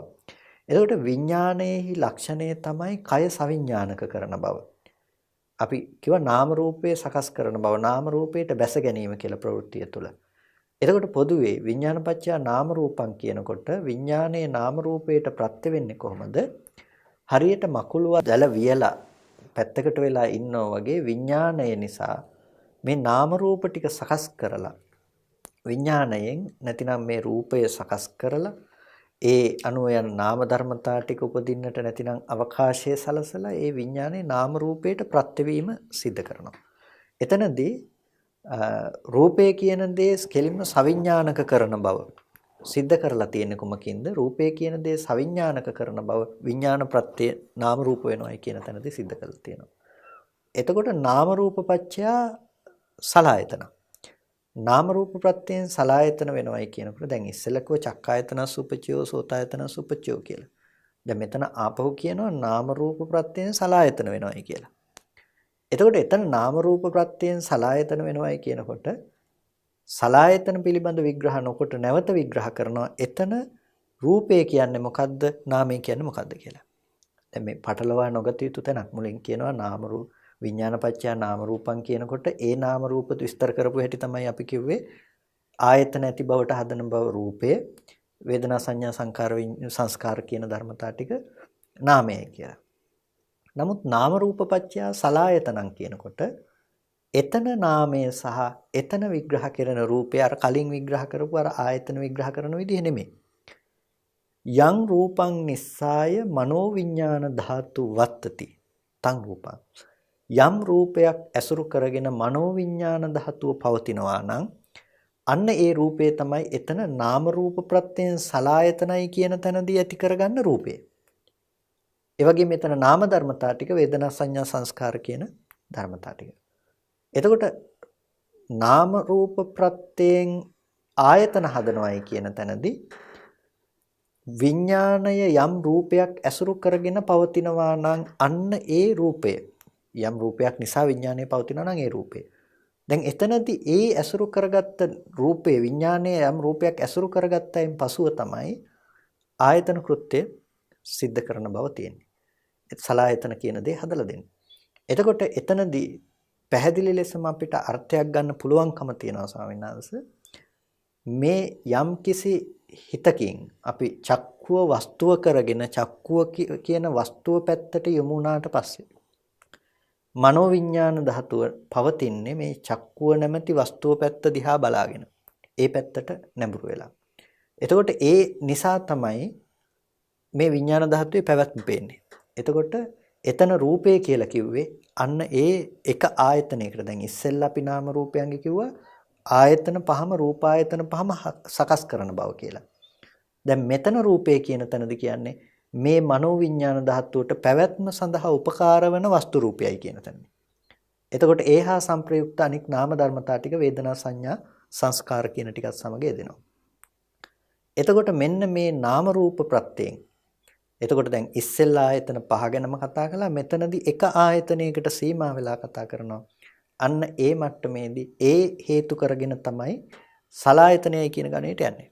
එතකොට විඥානයේහි ලක්ෂණය තමයි කය සවිඥානික කරන බව. අපි කිව්ව නාම රූපයේ සකස් කරන බව නාම රූපයට බැස ගැනීම කියලා ප්‍රවෘත්තිය තුළ. එතකොට පොදුවේ විඥානපච්චය නාම රූපං කියනකොට විඥානයේ නාම රූපයට ප්‍රත්‍ය වෙන්නේ කොහොමද? හරියට මකුළුව දැල වියලා පැත්තකට වෙලා ඉන්නෝ වගේ විඥානය නිසා මේ නාම රූප ටික සකස් කරලා විඥාණයෙන් නැතිනම් මේ රූපය සකස් කරලා ඒ අනුව යන නාම ධර්මතා ටික උපදින්නට නැතිනම් අවකාශය සලසලා ඒ විඥානයේ නාම රූපයට ප්‍රත්‍යවීම සිද්ධ කරනවා. එතනදී රූපය කියන දේ කෙලින්ම සවිඥානික කරන බව සිද්ධ කරලා තියෙන කුමකින්ද? රූපය කියන දේ සවිඥානික කරන බව විඥාන ප්‍රත්‍ය නාම රූප වෙනවායි කියන තැනදී සිද්ධ කරලා තියෙනවා. එතකොට නාම රූප පත්‍ය සලආයතන නාම රූප ප්‍රත්‍යයෙන් සලආයතන වෙනවයි කියනකොට දැන් ඉස්සෙල්ලකව චක්කායතන සුපචයෝ සෝතායතන සුපචයෝ කියලා. දැන් මෙතන ආපහු කියනවා නාම රූප ප්‍රත්‍යයෙන් සලආයතන වෙනවයි කියලා. එතකොට එතන නාම රූප ප්‍රත්‍යයෙන් සලආයතන වෙනවයි කියනකොට සලආයතන පිළිබඳ විග්‍රහ නොකොට නැවත විග්‍රහ කරනවා එතන රූපය කියන්නේ මොකද්ද නාමය කියන්නේ මොකද්ද කියලා. දැන් මේ පටලවා නොගත යුතු තැනක් මුලින් කියනවා නාම රූප විඥානපච්චය නාම රූපං කියනකොට ඒ නාම රූප විස්තර කරපු හැටි තමයි අපි කිව්වේ ආයතන ඇති බවට හදන බව රූපය වේදනා සංඥා සංස්කාර කියන ධර්මතා ටික නාමයයි කියලා. නමුත් නාම රූපපච්චය සලආයතනං කියනකොට එතන නාමය සහ එතන විග්‍රහ කරන රූපය අර කලින් විග්‍රහ කරපු අර ආයතන විග්‍රහ කරන විදිහ නෙමෙයි. යං රූපං නිස්සාය මනෝවිඤ්ඤාණ ධාතු වත්තති තං රූපං යම් රූපයක් ඇසුරු කරගෙන මනෝවිඤ්ඤාණ ධාතුව පවතිනවා නම් අන්න ඒ රූපය තමයි එතන නාම රූප ප්‍රත්‍යයෙන් සලආයතනයි කියන තැනදී ඇති කරගන්න රූපය. ඒ වගේම මෙතන නාම ධර්මතා ටික වේදනා සංඥා සංස්කාර කියන ධර්මතා ටික. එතකොට නාම රූප ප්‍රත්‍යයෙන් ආයතන හදනවයි කියන තැනදී විඥාණය යම් රූපයක් ඇසුරු කරගෙන පවතිනවා නම් අන්න ඒ රූපය යම් රූපයක් නිසා විඥානය පවතිනවා නම් ඒ රූපය. දැන් එතනදී ඒ ඇසුරු කරගත්ත රූපේ විඥානයේ යම් රූපයක් ඇසුරු කරගත්තයින් පසුව තමයි ආයතන කෘත්‍ය සිද්ධ කරන බව තියෙන්නේ. ඒ සලආයතන කියන දේ හදලා දෙන්නේ. එතකොට එතනදී පැහැදිලි ලෙසම අපිට අර්ථයක් ගන්න පුළුවන්කම තියෙනවා ස්වාමීන් වහන්සේ. මේ යම් කිසි හිතකින් අපි චක්කුව වස්තුව කරගෙන චක්කුව කියන වස්තුව පැත්තට යොමු වුණාට පස්සේ මනෝවිඤ්ඤාණ ධාතුව පවතින්නේ මේ චක්කුව නැමැති වස්තුව පැත්ත දිහා බලාගෙන. ඒ පැත්තට නැඹුරු වෙලා. එතකොට ඒ නිසා තමයි මේ විඤ්ඤාණ ධාතුවේ පැවැත්ම පේන්නේ. එතකොට එතන රූපය කියලා කිව්වේ අන්න ඒ එක ආයතනයකට. දැන් ඉස්සෙල්ලා අපි නාම රූපයන්ගේ කිව්වා ආයතන පහම රූපායතන පහම සකස් කරන බව කියලා. දැන් මෙතන රූපය කියන තැනදී කියන්නේ මේ මනෝවිඤ්ඤාණ ධාතුවට පැවැත්ම සඳහා උපකාර වන වස්තු රූපයයි කියන තැන. එතකොට ඒහා සංප්‍රයුක්ත අනික් නාම ධර්මතා ටික වේදනා සංඥා සංස්කාර කියන ටිකත් සමග යෙදෙනවා. එතකොට මෙන්න මේ නාම රූප ප්‍රත්‍යයෙන් එතකොට දැන් ඉස්සෙල්ලා ආයතන පහ ගැනම කතා කළා. මෙතනදී එක ආයතනයකට සීමා වෙලා කතා කරනවා. අන්න ඒ මට්ටමේදී ඒ හේතු කරගෙන තමයි සලායතනයයි කියන ගණයට යන්නේ.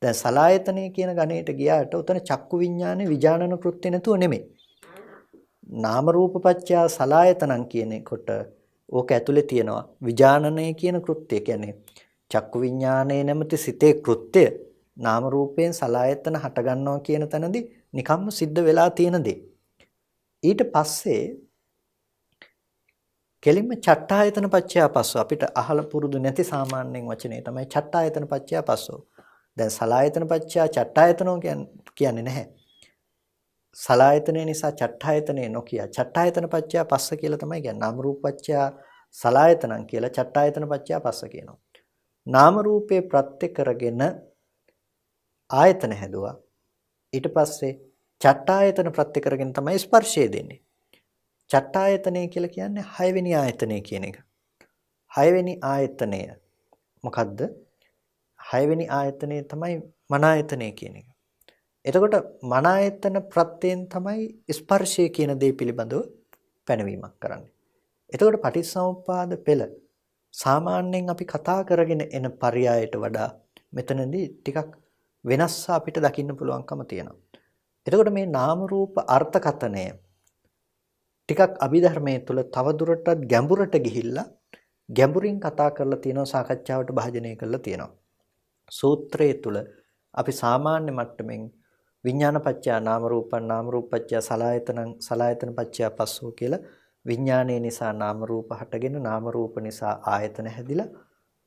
දැන් සලායතනය කියන ගණයට ගියාට උතන චක්කු විඥානේ විඥානන කෘත්‍ය නැතුව නෙමෙයි. නාම රූප පත්‍ය සලායතනං කියන කොට ඕක ඇතුලේ තියෙනවා විඥානනය කියන කෘත්‍ය. කියන්නේ චක්කු විඥානේ නැමැති සිතේ කෘත්‍ය නාම රූපයෙන් සලායතන හට ගන්නවා කියන තැනදී නිකම්ම සිද්ධ වෙලා තියෙන දේ. ඊට පස්සේ කෙලින්ම චට්ඨායතන පච්චය පස්සෝ අපිට අහල පුරුදු නැති සාමාන්‍යයෙන් වචනේ තමයි චට්ඨායතන පච්චය පස්සෝ. දැන් සලායතන පච්චය චට්ඨායතනෝ කියන්නේ නැහැ. සලායතනේ නිසා චට්ඨායතනේ නොකිය. චට්ඨායතන පච්චය පස්ස කියලා තමයි කියන්නේ. නාම රූප පච්චය සලායතනං කියලා චට්ඨායතන පච්චය පස්ස කියනවා. නාම රූපේ ප්‍රත්‍ය කරගෙන ආයතන හැදුවා. ඊට පස්සේ චට්ඨායතන ප්‍රත්‍ය කරගෙන තමයි ස්පර්ශය දෙන්නේ. චට්ඨායතනය කියලා කියන්නේ 6 වෙනි ආයතනය කියන එක. 6 වෙනි ආයතනය මොකද්ද? 6 වෙනි ආයතනය තමයි මන ආයතනය කියන එක. එතකොට මන ආයතන ප්‍රත්‍යයෙන් තමයි ස්පර්ශය කියන දේ පිළිබඳව පැනවීමක් කරන්නේ. එතකොට පටිච්චසමුප්පාද පෙළ සාමාන්‍යයෙන් අපි කතා කරගෙන එන පරයයට වඩා මෙතනදී ටිකක් වෙනස් අපිට දකින්න පුළුවන්කම තියෙනවා. එතකොට මේ නාම රූප අර්ථකථනය ටිකක් අභිධර්මයේ තුල තවදුරටත් ගැඹුරට ගිහිල්ලා ගැඹුරින් කතා කරලා තියෙනවා, සාකච්ඡාවට භාජනය කරලා තියෙනවා. සූත්‍රයේ තුල අපි සාමාන්‍ය මට්ටමින් විඥානපච්චය නාම රූපං නාම රූපපච්චය සලආයතනං සලආයතන පච්චය පස්සෝ කියලා විඥානයේ නිසා නාම රූප හටගෙන නාම රූප නිසා ආයතන හැදිලා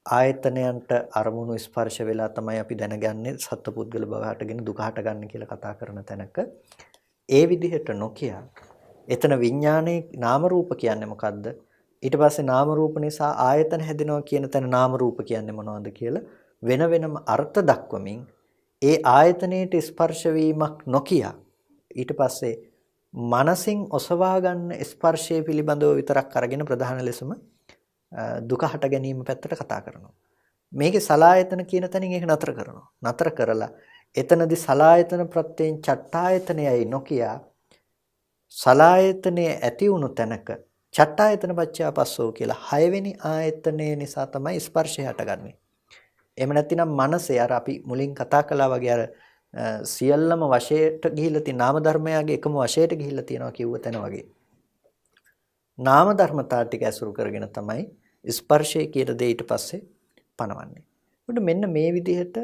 ආයතනයන්ට අරමුණු ස්පර්ශ වෙලා තමයි අපි දැනගන්නේ සත්පුද්ගල භව හටගෙන දුක හටගන්නේ කියලා කතා කරන තැනක ඒ විදිහට නොකිය එතන විඥානයේ නාම රූප කියන්නේ මොකද්ද? ඊට පස්සේ නාම රූප නිසා ආයතන හැදෙනවා කියන තැන නාම රූප කියන්නේ මොනවද කියලා වෙන වෙනම අර්ථ දක්වමින් ඒ ආයතනයේට ස්පර්ශ වීමක් නොකිය ඊට පස්සේ මනසින් ඔසවා ගන්න ස්පර්ශය පිළිබඳව විතරක් අරගෙන ප්‍රධාන ලෙසම දුක හට ගැනීම පැත්තට කතා කරනවා. මේකේ සලායතන කියන තැනින් ඒක නතර කරනවා. නතර කරලා එතනදී සලායතන ප්‍රත්‍යයෙන් චට්ඨායතනයයි නොකිය සලායතනයේ ඇති වුණු තැනක චට්ඨායතන පච්චය පස්සෝ කියලා 6 වෙනි ආයතනය නිසා තමයි ස්පර්ශය හටගන්නේ. එහෙම නැතිනම් මනසේ අර අපි මුලින් කතා කළා වගේ අර සියල්ලම වශයට ගිහිල්ලා තියෙන නාම ධර්මයාගේ එකම වශයට ගිහිල්ලා තියෙනවා කිව්ව තැන වගේ. නාම ධර්මතා ටික ඇසුරු කරගෙන තමයි ස්පර්ශය කියන දේ ඊට පස්සේ පනවන්නේ. ඒකට මෙන්න මේ විදිහට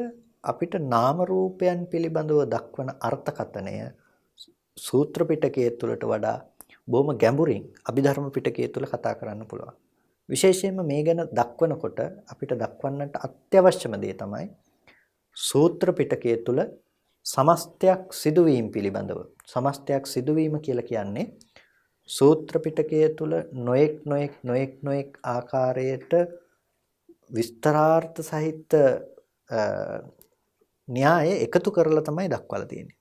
අපිට නාම රූපයන් පිළිබඳව දක්වන අර්ථකථනය සූත්‍ර පිටකයේ තුලට වඩා බොහොම ගැඹුරින් අභිධර්ම පිටකයේ තුල කතා කරන්න පුළුවන්. විශේෂයෙන්ම මේ ගැන දක්වනකොට අපිට දක්වන්නට අත්‍යවශ්‍යම දේ තමයි සූත්‍ර පිටකයේ තුල සමස්තයක් සිදුවීම පිළිබඳව. සමස්තයක් සිදුවීම කියලා කියන්නේ සූත්‍ර පිටකයේ තුල නොඑක් ආකාරයට විස්තරාර්ථ සහිත න්‍යාය එකතු කරලා තමයි දක්වලා තියෙන්නේ.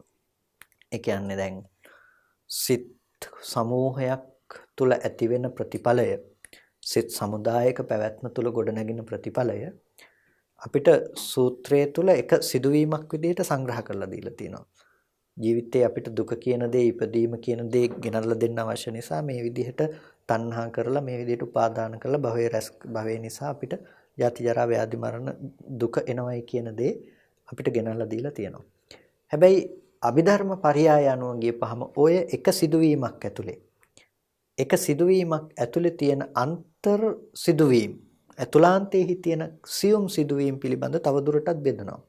ඒ කියන්නේ දැන් සිත් සමූහයක් තුල ඇතිවෙන ප්‍රතිඵලය සිත් සමුදායක පැවැත්ම තුල ගොඩනැගෙන ප්‍රතිඵලය අපිට සූත්‍රයේ තුල එක සිදුවීමක් විදිහට සංග්‍රහ කරලා දීලා තියෙනවා. ජීවිතේ අපිට දුක කියන දේ ඉපදීම කියන දේ ගෙනල්ලා දෙන්න අවශ්‍ය නිසා මේ විදිහට තණ්හා කරලා මේ විදිහට උපාදාන කරලා භවයේ නිසා අපිට ජාති ජරා ව්‍යාධි මරණ දුක එනවයි කියන දේ අපිට ගෙනල්ලා දීලා තියෙනවා. හැබැයි අභිධර්ම පරයය අනුව ගියපහම ඔය එක සිදුවීමක් ඇතුලේ තියෙන අන්තර් සිදුවීම් ඇතුළාන්තයේ තියෙන සියුම් සිදුවීම් පිළිබඳ තවදුරටත් බෙදනවා.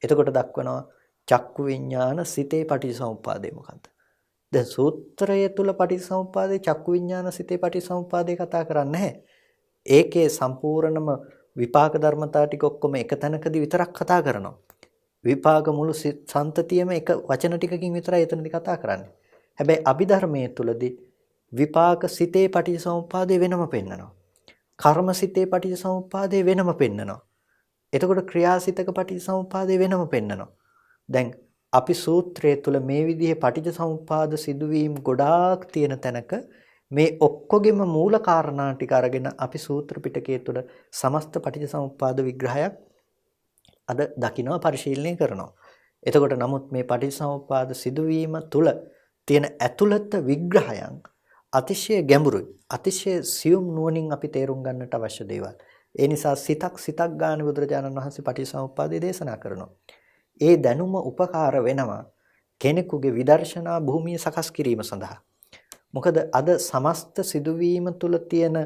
එතකොට දක්වනවා චක්කු විඤ්ඤාණ සිතේ පටිච්චසමුප්පාදේ මොකද්ද? දැන් සූත්‍රය තුල පටිච්චසමුප්පාදේ චක්කු විඤ්ඤාණ සිතේ පටිච්චසමුප්පාදේ කතා කරන්නේ නැහැ. ඒකේ සම්පූර්ණම විපාක ධර්මතා ටික ඔක්කොම එක තැනකදී විතරක් කතා කරනවා. විපාක මුළු සන්තතියම එක වචන ටිකකින් විතරයි එතනදී කතා කරන්නේ. හැබැයි අභිධර්මයේ තුලදී විපාක සිතේ පටිච්චසමුප්පාදේ වෙනම පෙන්නනවා. කර්ම සිතේ පටිච්චසමුප්පාදේ වෙනම පෙන්නනවා. එතකොට ක්‍රියාසිතක පටිච්චසමුප්පාදේ වෙනම පෙන්නනවා. දැන් අපි සූත්‍රයේ තුල මේ විදිහේ පටිච්චසමුප්පාද සිදුවීම් ගොඩාක් තියෙන තැනක මේ ඔක්කොගෙම මූල කාරණා ටික අරගෙන අපි සූත්‍ර පිටකයේ තුල සමස්ත පටිච්චසමුප්පාද විග්‍රහයක් අද දකිනවා පරිශීලනය කරනවා. එතකොට නමුත් මේ පටිච්චසමුප්පාද සිදුවීම තුල තියෙන ඇතුළත විග්‍රහයන් අතිශය ගැඹුරුයි. අතිශය සියුම් නුවණින් අපි තේරුම් ගන්නට අවශ්‍ය දේවල්. ඒ නිසා සිතක් ගාන බුදුරජාණන් වහන්සේ පටිච්චසමුප්පාදේ දේශනා කරනවා. ඒ දැනුම උපකාර වෙනවා කෙනෙකුගේ විදර්ශනා භූමිය සකස් කිරීම සඳහා. මොකද අද සමස්ත සිදුවීම තුල තියෙන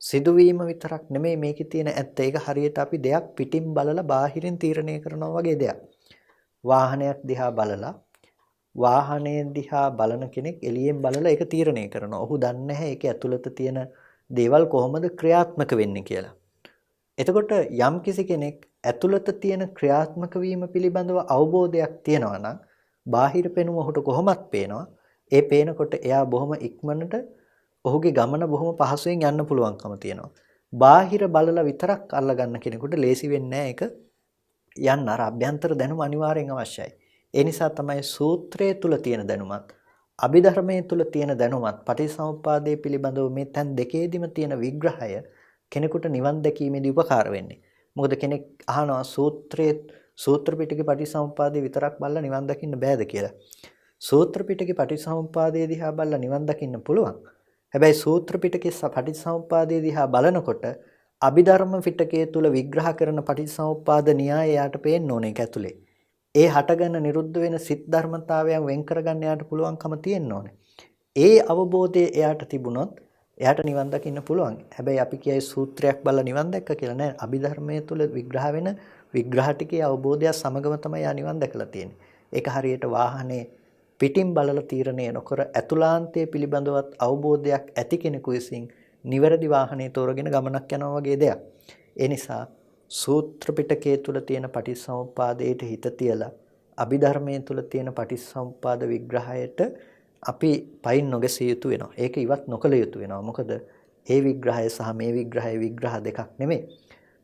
සිදුවීම විතරක් නෙමෙයි මේකේ තියෙන ඇත්ත. ඒක හරියට අපි දෙයක් පිටින් බලලා බාහිරින් තීරණය කරනවා වගේ දෙයක්. වාහනයක් දිහා බලලා වාහනේ දිහා බලන කෙනෙක් එළියෙන් බලලා ඒක තීරණය කරනවා. ඔහු දන්නේ නැහැ ඒක ඇතුළත තියෙන දේවල් කොහොමද ක්‍රියාත්මක වෙන්නේ කියලා. එතකොට යම් කිසි කෙනෙක් ඇතුළත තියෙන ක්‍රියාත්මක වීම පිළිබඳව අවබෝධයක් තියෙනවා නම් බාහිර පෙනුම ඔහුට කොහොමත් පේනවා. ඒ පේනකොට එයා බොහොම ඉක්මනට ඔහුගේ ගමන බොහොම පහසුවෙන් යන්න පුළුවන්කම තියෙනවා. බාහිර බලලා විතරක් අල්ලගන්න කෙනෙකුට ලේසි වෙන්නේ නැහැ ඒක යන්න. අර අභ්‍යන්තර දැනුම අනිවාර්යෙන් අවශ්‍යයි. ඒ නිසා තමයි සූත්‍රයේ තුල තියෙන දැනුමත් අභිධර්මයේ තුල තියෙන දැනුමත් පටිච්චසමුප්පාදයේ පිළිබඳව මේ තැන් දෙකේදීම තියෙන විග්‍රහය කෙනෙකුට නිවන් දැකීමේදී උපකාර වෙන්නේ. මොකද කෙනෙක් අහනවා සූත්‍ර පිටකේ පටිච්චසමුප්පාදේ විතරක් බලලා නිවන් දකින්න බෑද කියලා. සූත්‍ර පිටකේ පටිච්චසමුප්පාදේ දිහා බලලා නිවන් දකින්න පුළුවන්. හැබැයි සූත්‍ර පිටකේ පටිච්චසමුප්පාදේ දිහා බලනකොට අභිධර්ම පිටකයේ තුල විග්‍රහ කරන පටිච්චසමුප්පාද න්‍යාය යාට පේන්න ඕනේ ඒක ඇතුලේ. ඒ හටගන්න නිරුද්ධ වෙන සිත් ධර්මතාවයන් වෙන් කරගන්න යාට පුළුවන්කම තියෙන්න ඕනේ. ඒ අවබෝධය එයාට තිබුණොත් එයාට නිවන් දකින්න පුළුවන්. හැබැයි අපි කියයි සූත්‍රයක් බලලා නිවන් දැක්ක කියලා නෑ. අභිධර්මයේ තුල විග්‍රහ වෙන විග්‍රහ ටිකේ අවබෝධය සමගම තමයි යා නිවන් දැකලා තියෙන්නේ. ඒක හරියට වාහනේ පිටින් බලලා තීරණය නොකර ඇතුළාන්තයේ පිළිබඳවත් අවබෝධයක් ඇති කෙනෙකු විසින් නිවැරදි වාහනේ තෝරගෙන ගමනක් යනවා වගේ දෙයක්. ඒ නිසා සූත්‍ර පිටකයේ තුල තියෙන පටිච්චසමුප්පාදයට හිත තියලා අභිධර්මයේ තුල තියෙන පටිච්චසමුප්පාද විග්‍රහයට අපි පයින් නොගැසිය යුතු වෙනවා. ඒක ඉවත් නොකළ යුතු වෙනවා. මොකද ඒ විග්‍රහය සහ මේ විග්‍රහ දෙකක් නෙමෙයි.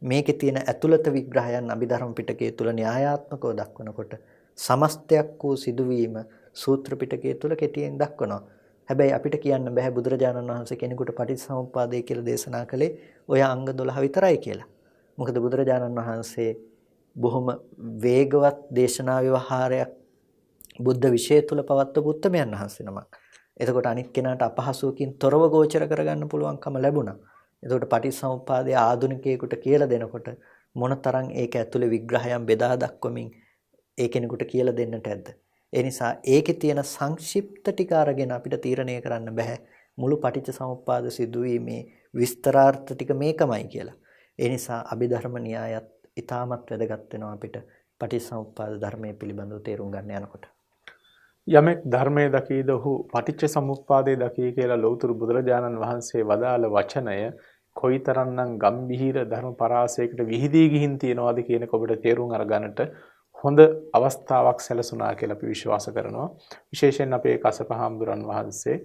මේකේ තියෙන ඇතුළත විග්‍රහයන් අභිධර්ම පිටකයේ තුල න්‍යායාත්මකව දක්වනකොට සමස්තයක් වූ සිදුවීම සූත්‍ර පිටකයේ තුල කෙටියෙන් දක්වනවා. හැබැයි අපිට කියන්න බෑ බුදුරජාණන් වහන්සේ කෙනෙකුට පටිච්චසමුප්පාදය කියලා දේශනා කළේ ඔය අංග 12 විතරයි කියලා. මොකද බුදුරජාණන් වහන්සේ බොහොම වේගවත් දේශනා ව්‍යවහාරයක් බුද්ධ විශේෂ තුල පවත්වපු උත්තමයන් වහන්සේ නමක්. එතකොට අනිත් කෙනාට අපහසුවකින් තොරව ගෝචර කරගන්න පුළුවන්කම ලැබුණා. එතකොට පටිච්චසමුප්පාදය ආධුනිකයෙකුට කියලා දෙනකොට මොනතරම් ඒක ඇතුලේ විග්‍රහයන් බෙදා දක්වමින් ඒ කෙනෙකුට කියලා දෙන්නට ඇද්ද? ඒ නිසා ඒකේ තියෙන සංක්ෂිප්ත ටික අරගෙන අපිට තීරණය කරන්න බෑ මුළු පටිච්චසමුප්පාද සිදුවීමේ විස්තරාර්ථ ටික මේකමයි කියලා. ඒ නිසා අභිධර්ම න්‍යායත් ඉතාමත් වැදගත් වෙනවා අපිට පටිච්චසමුප්පාද ධර්මයේ පිළිබඳව තේරුම් ගන්න යනකොට. යමෙක් ධර්මයේ දකීද ඔහු පටිච්චසමුප්පාදයේ දකී කියලා ලෞතර බුදුරජාණන් වහන්සේ වදාළ වචනය කොයිතරම්නම් ගම්භීර ධර්ම පරාසයකට විහිදී ගිහින් තියනවාද කියන එක ඔබට තේරුම් අරගන්නට හොඳ අවස්ථාවක් සැලසුණා කියලා අපි විශ්වාස කරනවා. විශේෂයෙන් අපේ කසප හාමුදුරන් වහන්සේ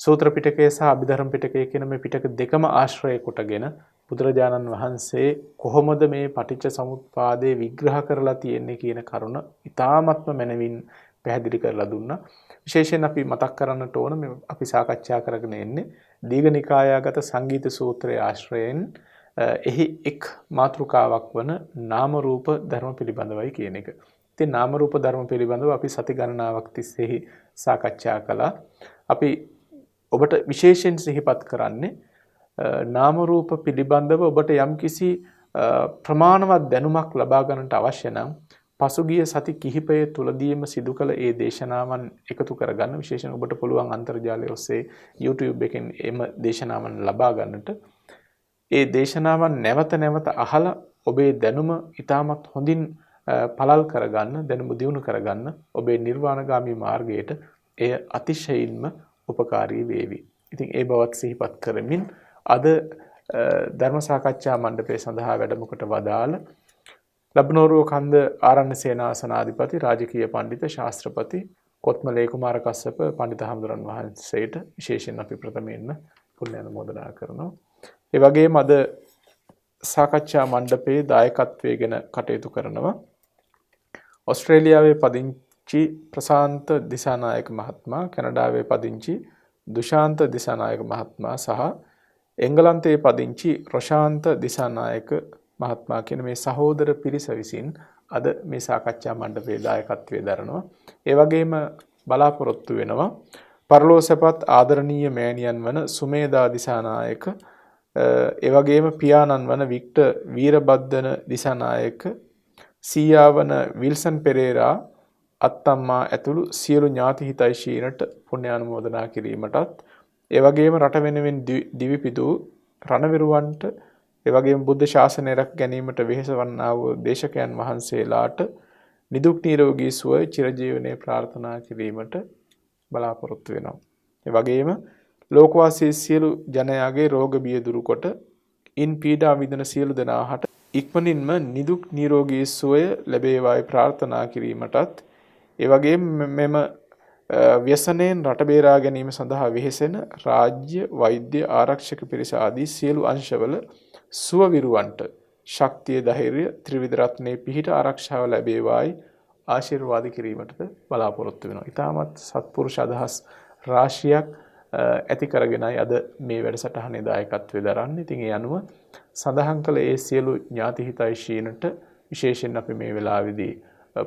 සූත්‍ර පිටකය සහ අභිධර්ම පිටකය කියන මේ පිටක දෙකම ආශ්‍රය කොටගෙන බුදුරජාණන් වහන්සේ කොහොමද මේ පටිච්චසමුප්පාදේ විග්‍රහ කරලා තියෙන්නේ කියන කරුණ ඉතාමත්ම මැනවින් පැහැදිලි කරලා දුන්නා. විශේෂයෙන් අපි මතක් කරන්නට ඕන මේ අපි සාකච්ඡා කරගෙන එන්නේ දීඝනිකායාගත සංගීත සූත්‍රයේ ආශ්‍රයෙන් එහි එක් මාතෘකාවක් වන නාම රූප ධර්ම පිළිබඳවයි කියන එක. ඉතින් නාම රූප ධර්ම පිළිබඳව අපි සති ගණනාවක් තිස්සේ සාකච්ඡා කළා. අපි ඔබට විශේෂයෙන් සිහිපත් කරන්නේ නාම රූප පිළිබඳව ඔබට යම්කිසි ප්‍රමාණවත් දැනුමක් ලබා ගන්නට අවශ්‍ය නම් පසුගිය සති කිහිපය තුලදීම සිදු කළ ඒ දේශනාවන් එකතු කරගන්න. විශේෂයෙන් ඔබට පුළුවන් අන්තර්ජාලය ඔස්සේ YouTube එකෙන් එම දේශනාවන් ලබා ගන්නට. ඒ දේශනාවන් නැවත නැවත අහලා ඔබේ දැනුම ඉතාමත් හොඳින් පළල් කරගන්න, දැනුම දියුණු කරගන්න ඔබේ නිර්වාණගාමී මාර්ගයට එය අතිශයින්ම උපකාරී වේවි. ඉතින් ඒ බවත් සිහිපත් කරමින් අද ධර්ම සාකච්ඡා මණ්ඩපය සඳහා වැඩම කොට වදාළ ලබනෝරුව කන්ද ආරණ්‍ය සේනාසනාධිපති රාජකීය පඬිත ශාස්ත්‍රපති කොත්මලේ කුමාර කස්සප පඬිත හඳුරන් වහන්සේට විශේෂයෙන් අපි ප්‍රථමයෙන්ම පුණ්‍ය අනුමෝදනා කරනවා. ඒ වගේම අද සාකච්ඡා මණ්ඩපයේ දායකත්වයෙන් කටයුතු කරනවා ඕස්ට්‍රේලියාවේ පදිංචි ප්‍රශාන්ත දිසානායක මහත්මයා, කැනඩාවේ පදිංචි දුෂාන්ත දිසානායක මහත්මයා සහ එංගලන්තයේ පදිංචි රොෂාන්ත දිසානායක මහත්මයා කියන මේ සහෝදර පිරිස විසින් අද මේ සාකච්ඡා මණ්ඩපයේ දායකත්වයේ දරනවා. ඒ වගේම බලාපොරොත්තු වෙනවා පරලෝසපත් ආදරණීය මෑණියන් වන සුමේදා දිසානායක, ඒ වගේම පියාණන් වන වික්ටර් වීරබද්දන දිසානායක, සීයා වන විල්සන් පෙරේරා, අත්තම්මා ඇතුළු සියලු ඥාති හිතයිශීනට පුණ්‍යානුමෝදනා කිරීමටත්, ඒ වගේම රට වෙනුවෙන් දිවිපිදූ රණවිරුවන්ට, ඒ වගේම බුද්ධ ශාසනය රැක ගැනීමට වෙහෙස වන්නා වූ දේශකයන් වහන්සේලාට නිදුක් නිරෝගී සුවය චිරජීවනයේ ප්‍රාර්ථනා කිරීමට බලාපොරොත්තු වෙනවා. ඒ වගේම ලෝකවාසී සියලු ජනයාගේ රෝග බිය දුරු කොට ඉන් පීඩා විඳින සියලු දෙනාට ඉක්මනින්ම නිදුක් නිරෝගී සුවය ලැබේවායි ප්‍රාර්ථනා කිරීමටත්, ඒ වගේම මෙම ව්‍යසනයෙන් රට බේරා ගැනීම සඳහා වෙහෙසෙන රාජ්‍ය, වෛද්‍ය, ආරක්ෂක පිරිස ආදී සියලු අංශවල සුව විරුවන්ට ශක්තිය, ධෛර්ය, ත්‍රිවිධ රත්නයේ පිහිට ආරක්ෂාව ලැබේවායි ආශිර්වාද කිරීමටද බලාපොරොත්තු වෙනවා. ඊටමත් සත්පුරුෂ අදහස් රාශියක් ඇති කරගෙනයි අද මේ වැඩසටහනේ දායකත්වයේ දරන්නේ. ඉතින් ඒ අනුව සඳහන් කළ ඒ සියලු ඥාති හිතයිශීනට විශේෂයෙන් අපි මේ වෙලාවේදී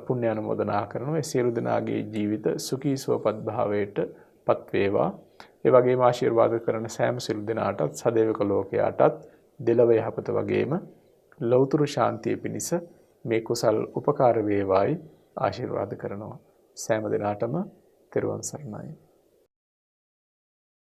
පුණ්‍ය අනුමෝදනා කරනවා. ඒ සියලු දෙනාගේ ජීවිත සුඛී සුවපත් භාවයට පත් වේවා. ඒ වගේම ආශිර්වාද කරන සෑම සියලු දෙනාටත්, සදේවක ලෝකයාටත් දෙලව යහපත වගේම ලෞතුරු ශාන්තිය පිණිස මේ කුසල් උපකාර වේවායි ආශිර්වාද කරනවා. සෑම දිනාටම තෙරුවන් සරණයි.